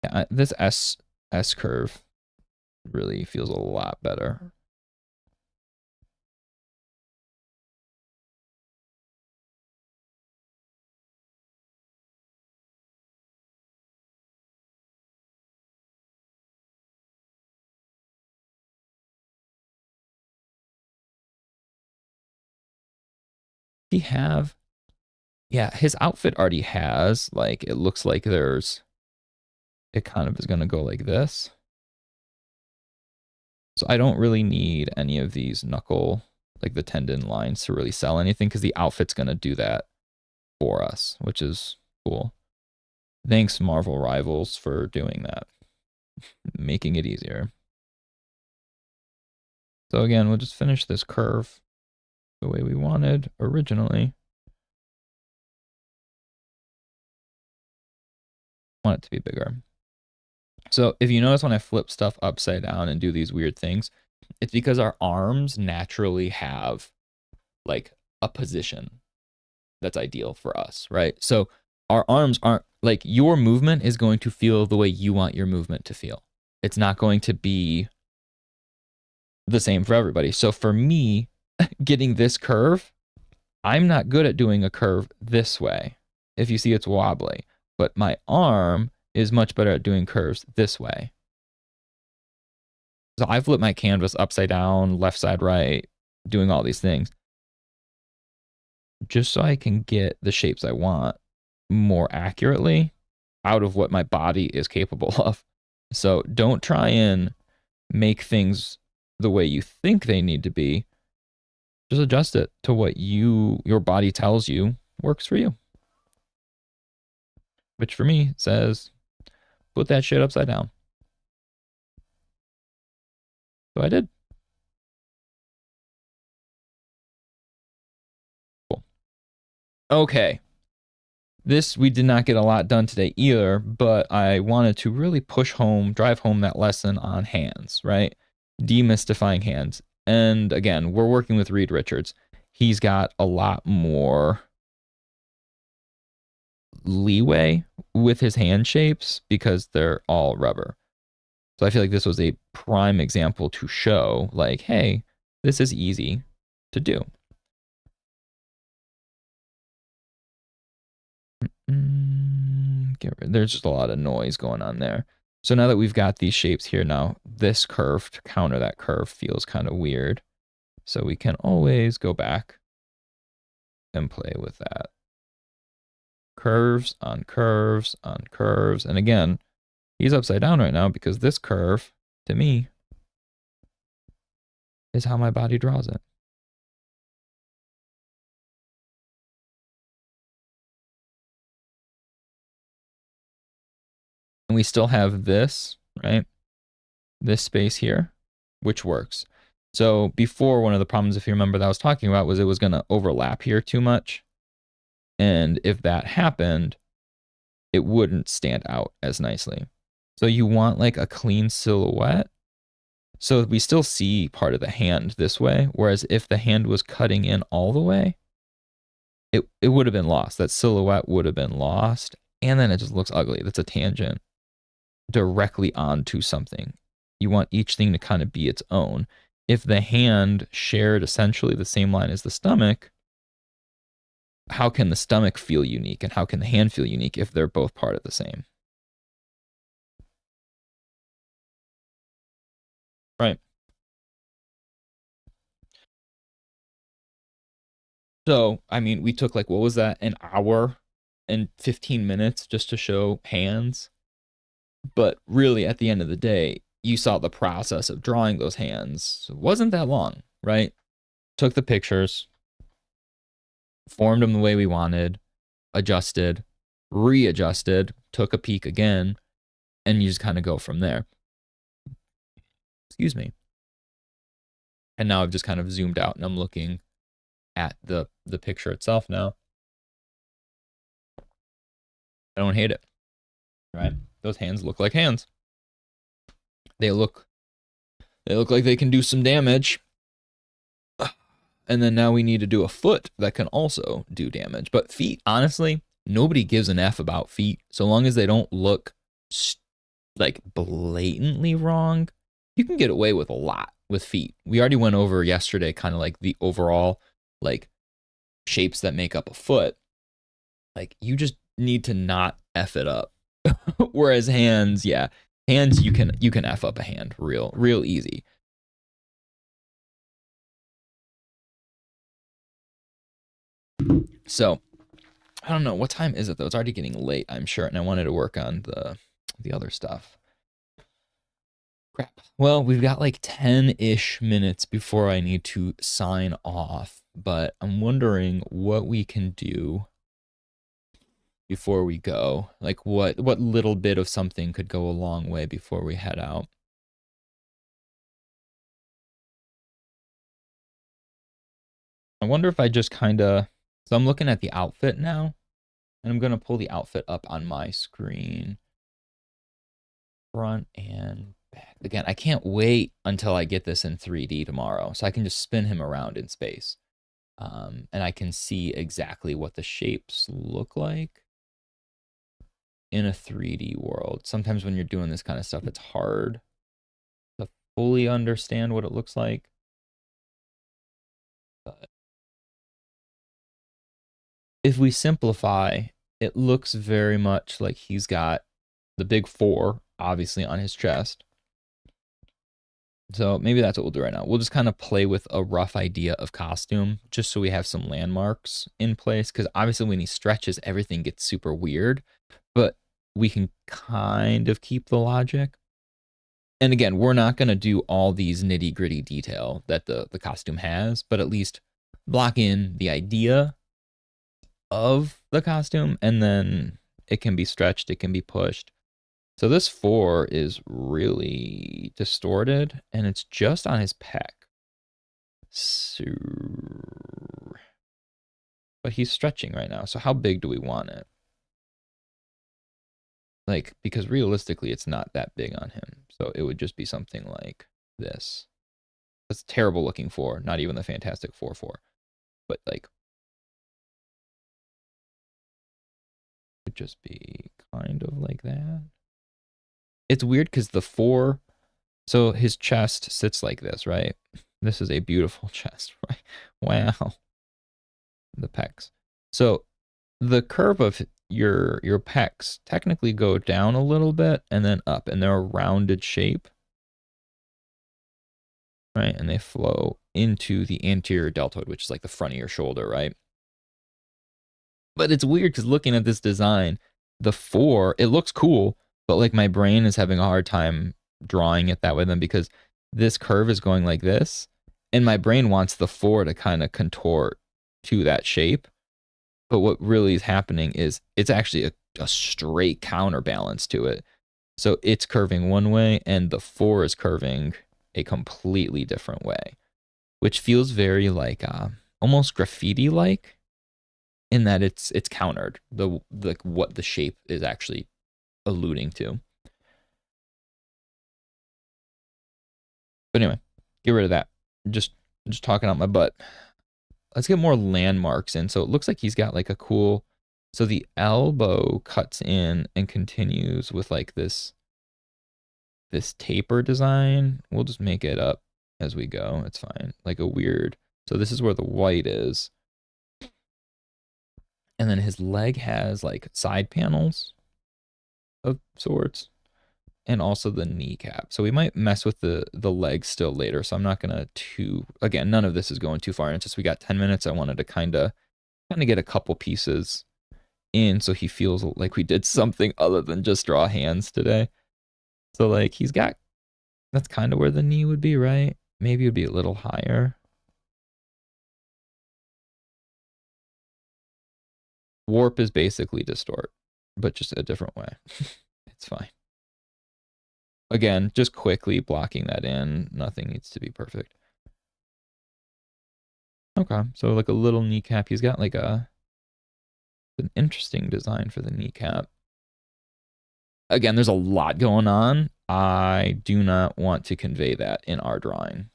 Yeah, this S curve really feels a lot better. He have, yeah, his outfit already has, like, it looks like there's, it kind of is going to go like this. So I don't really need any of these knuckle, like the tendon lines to really sell anything because the outfit's going to do that for us, which is cool. Thanks, Marvel Rivals, for doing that, making it easier. So again, we'll just finish this curve the way we wanted originally. Want it to be bigger. So if you notice when I flip stuff upside down and do these weird things, it's because our arms naturally have like a position that's ideal for us, right? So our arms aren't like, your movement is going to feel the way you want your movement to feel. It's not going to be the same for everybody. So for me, getting this curve, I'm not good at doing a curve this way. If you see, it's wobbly, but my arm is much better at doing curves this way. So I flip my canvas upside down, left side, right, doing all these things just so I can get the shapes I want more accurately out of what my body is capable of. So don't try and make things the way you think they need to be. Just adjust it to what your body tells you works for you. Which for me says, put that shit upside down. So I did. Cool. Okay. This, we did not get a lot done today either, but I wanted to really drive home that lesson on hands, right? Demystifying hands. And again, we're working with Reed Richards. He's got a lot more leeway with his hand shapes because they're all rubber. So I feel like this was a prime example to show, like, hey, this is easy to do. There's just a lot of noise going on there. So now that we've got these shapes here now, this curve to counter that curve feels kind of weird. So we can always go back and play with that. Curves on curves on curves. And again, he's upside down right now because this curve, to me, is how my body draws it. And we still have this, right? This space here, which works. So before, one of the problems, if you remember, that I was talking about was it was going to overlap here too much. And if that happened, it wouldn't stand out as nicely. So you want like a clean silhouette. So we still see part of the hand this way. Whereas if the hand was cutting in all the way, it would have been lost. That silhouette would have been lost. And then it just looks ugly. That's a tangent directly onto something. You want each thing to kind of be its own. If the hand shared essentially the same line as the stomach, how can the stomach feel unique and how can the hand feel unique if they're both part of the same? Right. So, I mean, we took like, what was that? An hour and 15 minutes just to show hands. But really, at the end of the day, you saw the process of drawing those hands. It wasn't that long, right? Took the pictures, formed them the way we wanted, adjusted, readjusted, took a peek again, and you just kind of go from there. Excuse me. And now I've just kind of zoomed out and I'm looking at the picture itself now. I don't hate it, right? Those hands look like hands. They look like they can do some damage. And then now we need to do a foot that can also do damage. But feet, honestly, nobody gives an F about feet. So long as they don't look like blatantly wrong, you can get away with a lot with feet. We already went over yesterday kind of like the overall like shapes that make up a foot. Like you just need to not F it up. Whereas hands, yeah, hands you can F up a hand real easy. So I don't know, what time is it though? It's already getting late, I'm sure, and I wanted to work on the other stuff. Crap. Well, we've got like 10-ish minutes before I need to sign off, but I'm wondering what we can do before we go. Like what little bit of something could go a long way before we head out. I wonder if I just kind of, so I'm looking at the outfit now, and I'm going to pull the outfit up on my screen. Front and back. Again, I can't wait until I get this in 3D tomorrow, so I can just spin him around in space. And I can see exactly what the shapes look like in a 3D world. Sometimes when you're doing this kind of stuff, it's hard to fully understand what it looks like. But if we simplify, it looks very much like he's got the big 4, obviously, on his chest. So maybe that's what we'll do right now. We'll just kind of play with a rough idea of costume just so we have some landmarks in place. Because obviously when he stretches, everything gets super weird. But we can kind of keep the logic. And again, we're not going to do all these nitty gritty detail that the costume has. But at least block in the idea of the costume. And then it can be stretched. It can be pushed. So this 4 is really distorted, and it's just on his pec. So, but he's stretching right now. So how big do we want it? Like, because realistically, it's not that big on him. So it would just be something like this. That's terrible looking 4, not even the Fantastic 4-4. But like, it would just be kind of like that. It's weird because the 4, so his chest sits like this, right? This is a beautiful chest, right? Wow. The pecs. So the curve of your pecs technically go down a little bit and then up, and they're a rounded shape, right? And they flow into the anterior deltoid, which is like the front of your shoulder, right? But it's weird because looking at this design, the 4, it looks cool, but like my brain is having a hard time drawing it that way then, because this curve is going like this, and my brain wants the 4 to kind of contort to that shape. But what really is happening is it's actually a straight counterbalance to it. So it's curving one way and the 4 is curving a completely different way, which feels very like almost graffiti like, in that it's countered the what the shape is actually alluding to. But anyway, get rid of that. Just talking out my butt. Let's get more landmarks in. So it looks like he's got like a cool, so the elbow cuts in and continues with like this taper design. We'll just make it up as we go. It's fine. Like a weird, so this is where the white is. And then his leg has like side panels of sorts, and also the kneecap. So we might mess with the legs still later. So I'm not gonna again, none of this is going too far. And it's just we got 10 minutes. I wanted to kind of get a couple pieces in so he feels like we did something other than just draw hands today. So like he's got, that's kind of where the knee would be, right? Maybe it would be a little higher. Warp is basically distort, but just a different way. It's fine. Again, just quickly blocking that in. Nothing needs to be perfect. Okay, so like a little kneecap. He's got like an interesting design for the kneecap. Again, there's a lot going on. I do not want to convey that in our drawing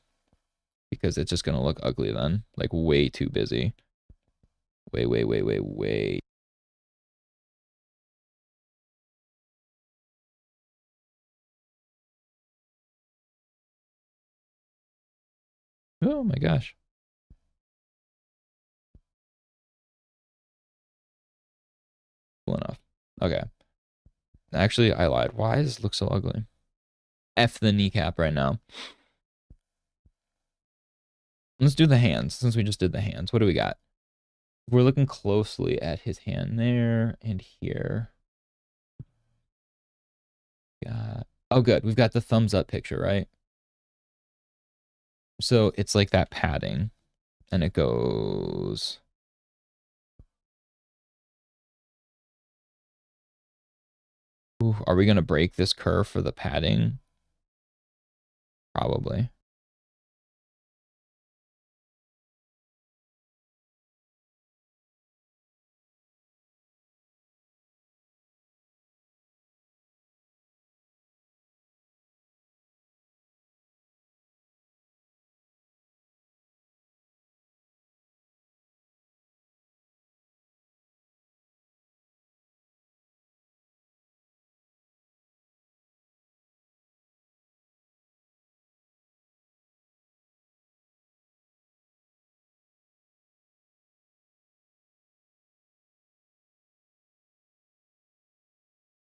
because it's just going to look ugly then. Like way too busy. Way. Oh my gosh. Cool enough. Okay. Actually, I lied. Why does this look so ugly? F the kneecap right now. Let's do the hands, since we just did the hands. What do we got? We're looking closely at his hand there and here. Oh, good. We've got the thumbs up picture, right? So it's like that padding, and it goes. Ooh, are we going to break this curve for the padding? Probably.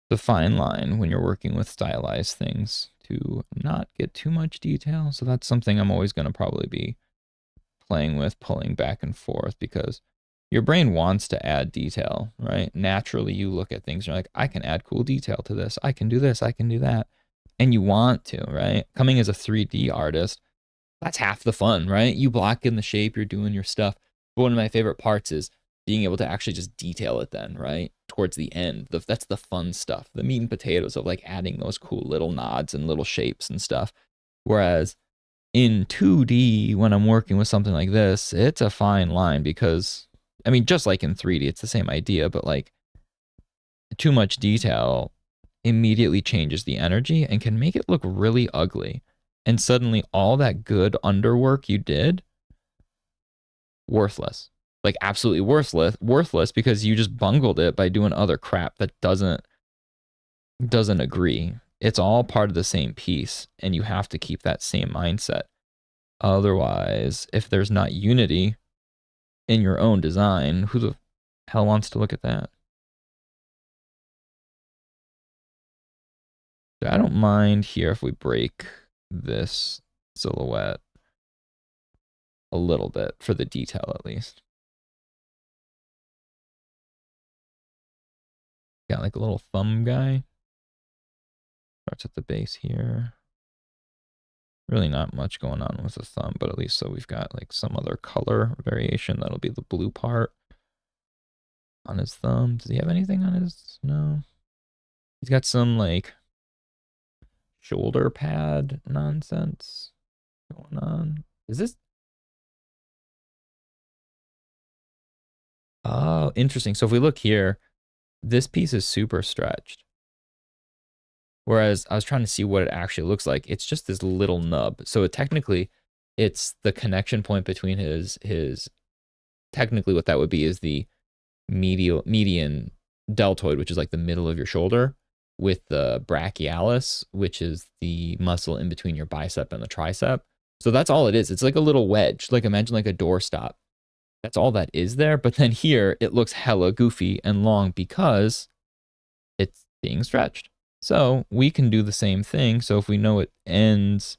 The fine line when you're working with stylized things to not get too much detail. So that's something I'm always going to probably be playing with, pulling back and forth, because your brain wants to add detail, right? Naturally, you look at things, you're like, I can add cool detail to this. I can do this. I can do that. And you want to, right? Coming as a 3D artist, that's half the fun, right? You block in the shape, you're doing your stuff. But one of my favorite parts is being able to actually just detail it then, right? Towards the end. That's the fun stuff, the meat and potatoes of like adding those cool little nods and little shapes and stuff. Whereas in 2D, when I'm working with something like this, it's a fine line because, I mean, just like in 3D, it's the same idea, but like too much detail immediately changes the energy and can make it look really ugly. And suddenly all that good underwork you did, worthless. Like absolutely worthless because you just bungled it by doing other crap that doesn't agree. It's all part of the same piece, and you have to keep that same mindset. Otherwise, if there's not unity in your own design, who the hell wants to look at that? I don't mind here if we break this silhouette a little bit for the detail at least. Got like a little thumb guy. Starts at the base here. Really not much going on with the thumb, but at least so we've got like some other color variation. That'll be the blue part on his thumb. Does he have anything on his? No. He's got some like shoulder pad nonsense going on. Is this? Oh, interesting. So if we look here, this piece is super stretched. Whereas I was trying to see what it actually looks like. It's just this little nub. So technically, it's the connection point between his technically what that would be is the median deltoid, which is like the middle of your shoulder, with the brachialis, which is the muscle in between your bicep and the tricep. So that's all it is. It's like a little wedge. Like imagine like a doorstop. That's all that is there. But then here it looks hella goofy and long because it's being stretched. So we can do the same thing. So if we know it ends,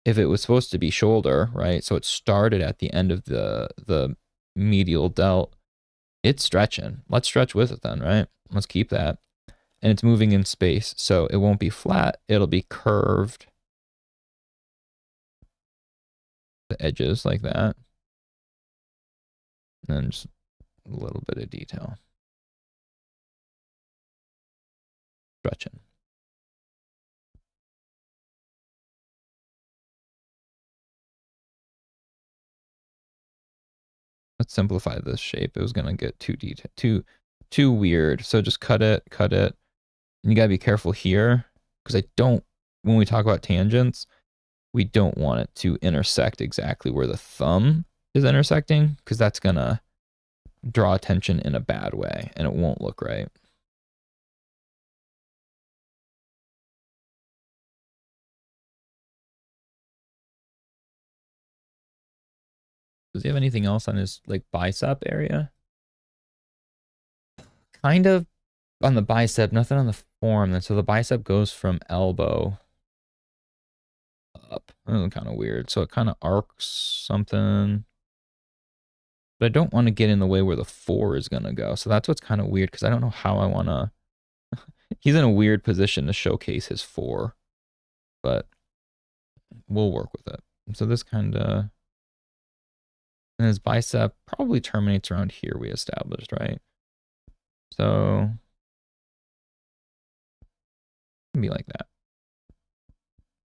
if it was supposed to be shoulder, right? So it started at the end of the medial delt. It's stretching. Let's stretch with it then, right? Let's keep that. And it's moving in space. So it won't be flat. It'll be curved. The edges like that. And then just a little bit of detail. Stretching. Let's simplify this shape. It was gonna get too weird. So just cut it. And you gotta be careful here because when we talk about tangents, we don't want it to intersect exactly where the thumb is intersecting because that's gonna draw attention in a bad way and it won't look right. Does he have anything else on his like bicep area? Kind of on the bicep, nothing on the forearm. And so the bicep goes from elbow up. Kind of weird. So it kind of arcs something. But I don't want to get in the way where the 4 is going to go. So that's what's kind of weird because I don't know how I want to. He's in a weird position to showcase his 4. But we'll work with it. So this kind of. And his bicep probably terminates around here, we established, right? So. Be like that.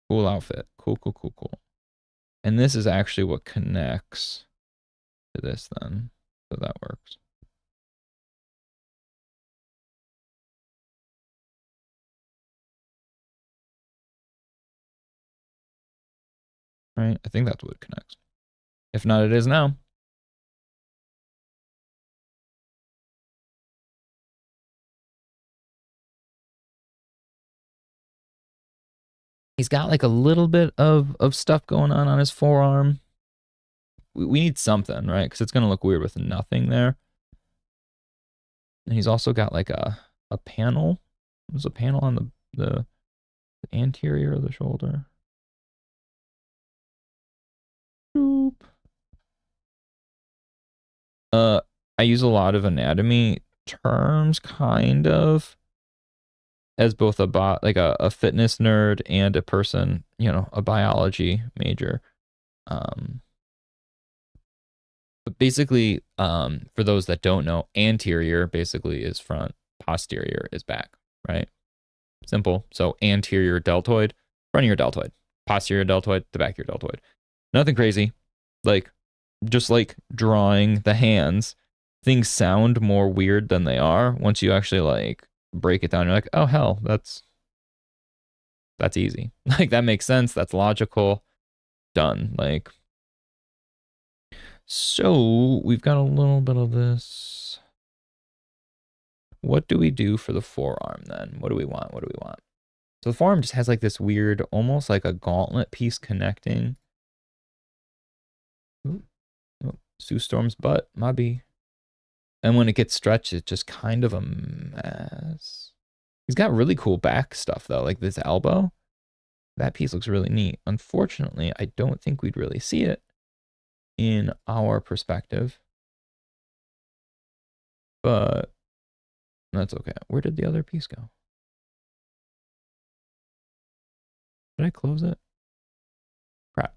Cool outfit. Cool. And this is actually what connects to this then. So that works. Right? I think that's what connects. If not, it is now. He's got like a little bit of stuff going on his forearm. We need something, right? Because it's going to look weird with nothing there. And he's also got like a panel. There's a panel on the anterior of the shoulder. Boop. I use a lot of anatomy terms, kind of, as both a fitness nerd and a person, a biology major. But basically, for those that don't know, anterior basically is front, posterior is back, right? Simple. So anterior deltoid, front of your deltoid, posterior deltoid, the back of your deltoid. Nothing crazy. Like, just like drawing the hands, things sound more weird than they are once you actually like break it down. You're like, oh hell, that's easy. Like that makes sense. That's logical. Done. Like, so we've got a little bit of this. What do we do for the forearm then? What do we want? What do we want? So the forearm just has like this weird, almost like a gauntlet piece connecting. Ooh, oh, Sue Storm's butt, maybe. And when it gets stretched, it's just kind of a mess. He's got really cool back stuff though, like this elbow. That piece looks really neat. Unfortunately, I don't think we'd really see it in our perspective. But that's okay. Where did the other piece go? Did I close it? Crap.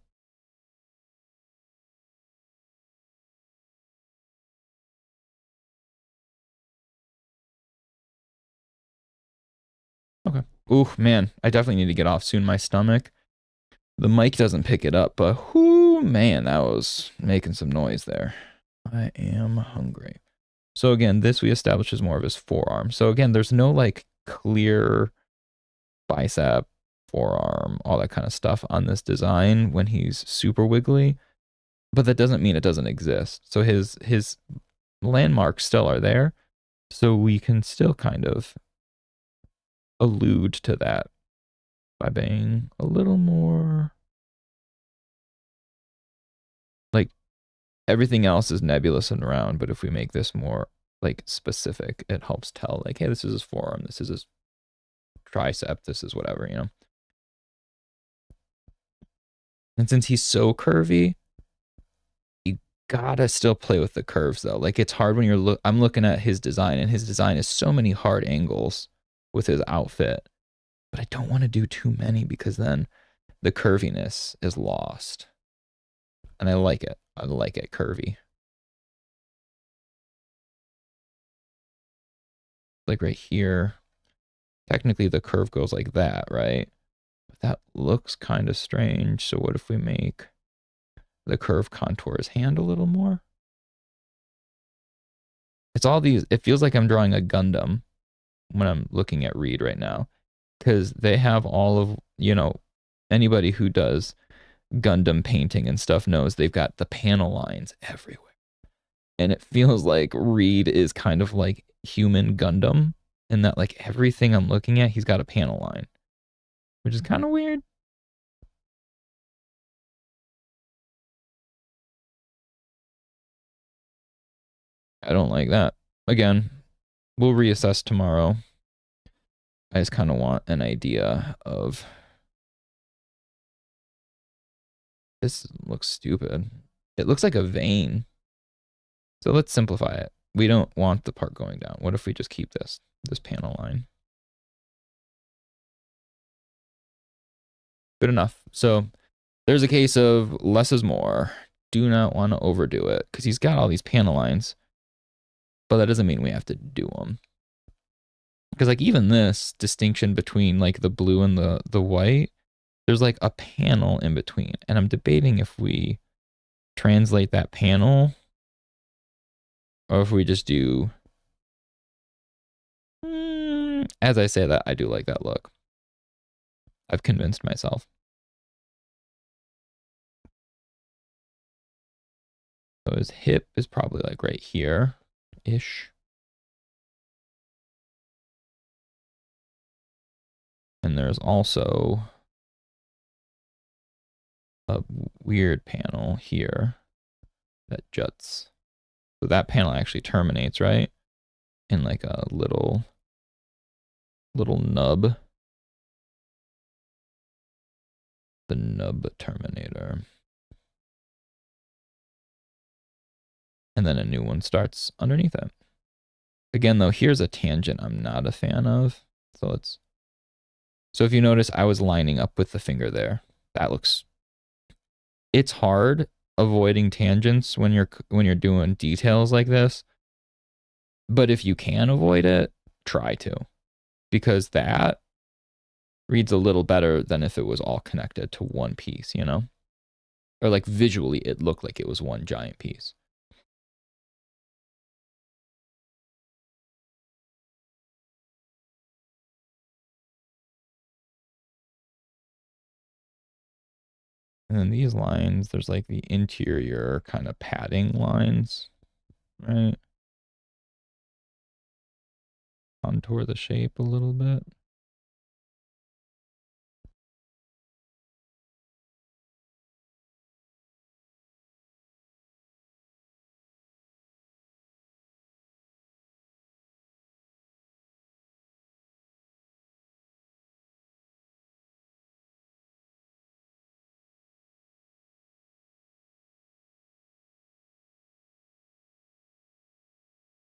Okay. Ooh, man. I definitely need to get off soon. My stomach. The mic doesn't pick it up, but whoo, man, that was making some noise there. I am hungry. So again, this we established is more of his forearm. So again, there's no like clear bicep, forearm, all that kind of stuff on this design when he's super wiggly. But that doesn't mean it doesn't exist. So his landmarks still are there. So we can still kind of allude to that by being a little more like everything else is nebulous and round, but if we make this more like specific, it helps tell like, hey, this is his forearm, this is his tricep, this is whatever, you know. And since he's so curvy, you gotta still play with the curves though. Like it's hard when I'm looking at his design, and his design is so many hard angles with his outfit, but I don't want to do too many because then the curviness is lost. And I like it. I like it curvy. Like right here, technically the curve goes like that, right? But that looks kind of strange. So what if we make the curve contour his hand a little more? It's all these, it feels like I'm drawing a Gundam when I'm looking at Reed right now, because they have all of, you know, anybody who does Gundam painting and stuff knows they've got the panel lines everywhere. And it feels like Reed is kind of like human Gundam in that like everything I'm looking at, he's got a panel line, which is kind of weird. I don't like that. Again, we'll reassess tomorrow. I just kind of want an idea of this. Looks stupid. It looks like a vein. So let's simplify it. We don't want the part going down. What if we just keep this panel line? Good enough. So there's a case of less is more. Do not want to overdo it because he's got all these panel lines, but that doesn't mean we have to do them. Because like even this distinction between like the blue and the white, there's like a panel in between. And I'm debating if we translate that panel or if we just do, as I say that, I do like that look. I've convinced myself. So his hip is probably like right here-ish. And there's also a weird panel here that juts. So that panel actually terminates, right? In like a little nub. The nub terminator. And then a new one starts underneath it. Again, though, here's a tangent I'm not a fan of. So if you notice, I was lining up with the finger there. That looks, it's hard avoiding tangents when you're doing details like this. But if you can avoid it, try to. Because that reads a little better than if it was all connected to one piece, you know? Or like visually, it looked like it was one giant piece. And then these lines, there's like the interior kind of padding lines, right? Contour the shape a little bit.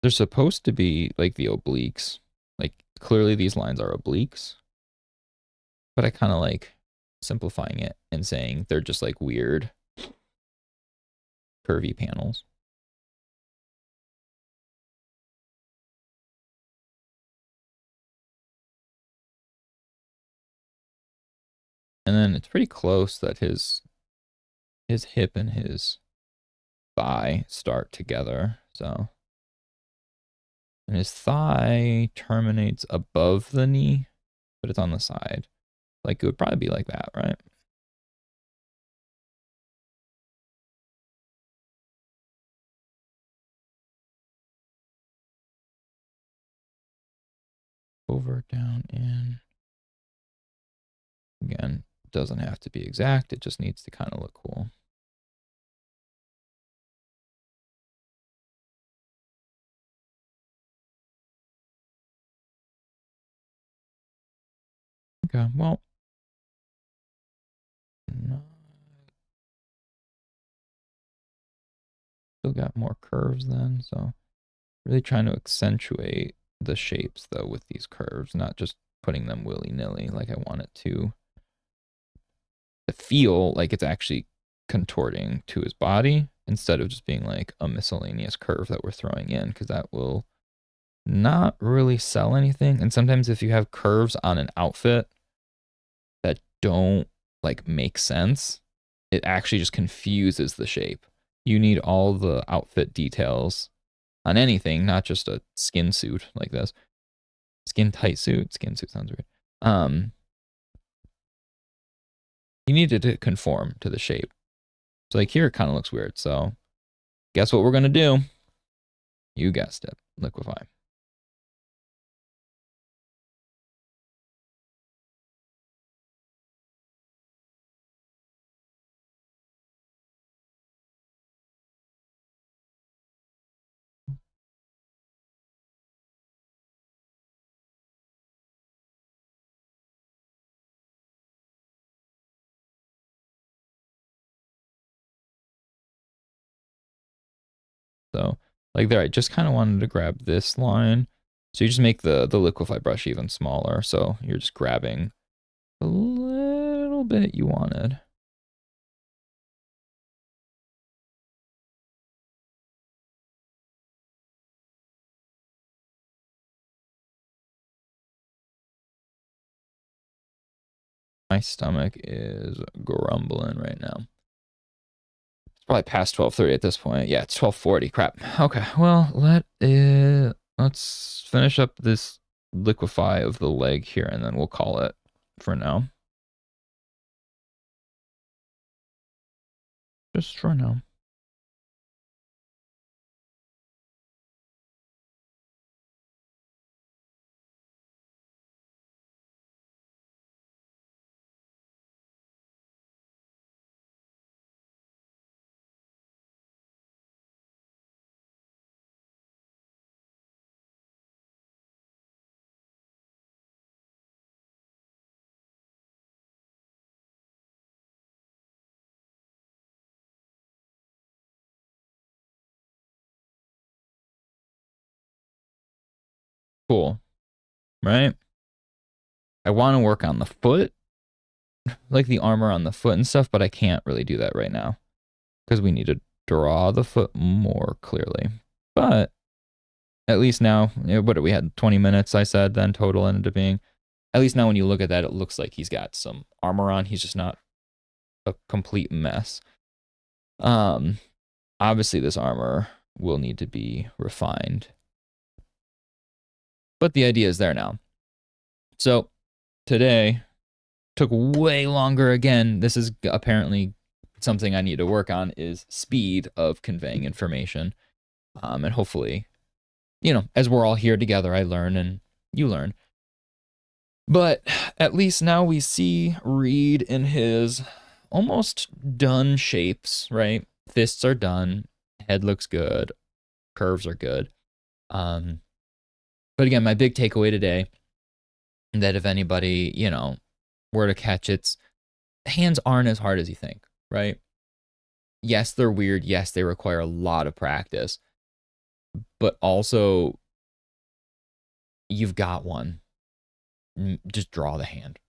They're supposed to be like the obliques. Like clearly these lines are obliques. But I kind of like simplifying it and saying they're just like weird curvy panels. And then it's pretty close that his hip and his thigh start together. So, and his thigh terminates above the knee, but it's on the side. Like it would probably be like that, right? Over, down, in. Again, doesn't have to be exact. It just needs to kind of look cool. Okay, well, no, still got more curves then. So really trying to accentuate the shapes though with these curves, not just putting them willy-nilly. Like I want it to feel like it's actually contorting to his body instead of just being like a miscellaneous curve that we're throwing in, because that will not really sell anything. And sometimes if you have curves on an outfit that don't like make sense, it actually just confuses the shape. You need all the outfit details on anything, not just a skin suit like this. Skin tight suit. Skin suit sounds weird. You need it to conform to the shape. So like here it kind of looks weird. So guess what we're gonna do? You guessed it. Liquefy. So like there, I just kind of wanted to grab this line. So you just make the liquefy brush even smaller. So you're just grabbing a little bit you wanted. My stomach is grumbling right now. It's probably past 12:30 at this point. Yeah, it's 12:40. Crap. Okay, well, let's finish up this liquefy of the leg here, and then we'll call it for now. Just for now. Cool, right? I want to work on the foot, like the armor on the foot and stuff, but I can't really do that right now because we need to draw the foot more clearly. But at least now, what we had 20 minutes, I said, then total ended up being. At least now when you look at that, it looks like he's got some armor on. He's just not a complete mess. Obviously this armor will need to be refined, but the idea is there now. So today took way longer again. This is apparently something I need to work on is speed of conveying information. And hopefully, as we're all here together, I learn and you learn. But at least now we see Reed in his almost done shapes, right? Fists are done, head looks good, curves are good. But again, my big takeaway today, that if anybody, were to catch its hands aren't as hard as you think, right? Yes, they're weird. Yes, they require a lot of practice. But also, you've got one. Just draw the hand.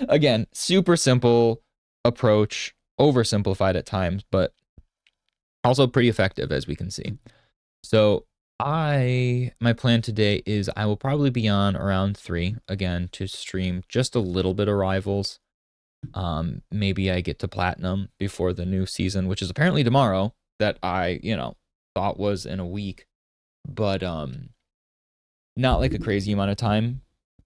Again, super simple approach, oversimplified at times, but also pretty effective, as we can see. So my plan today is I will probably be on around 3 again to stream just a little bit of Rivals. Maybe I get to platinum before the new season, which is apparently tomorrow, that I, thought was in a week, but not like a crazy amount of time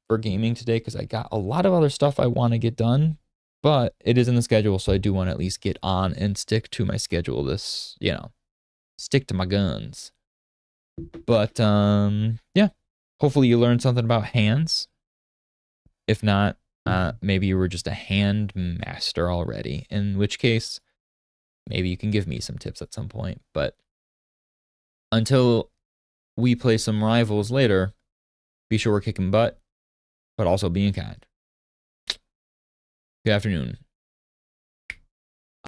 for gaming today because I got a lot of other stuff I want to get done, but it is in the schedule, so I do want to at least get on and stick to my schedule. This, stick to my guns. But yeah, hopefully you learned something about hands. If not, maybe you were just a hand master already, in which case maybe you can give me some tips at some point. But until we play some Rivals later, be sure we're kicking butt, but also being kind. Good afternoon.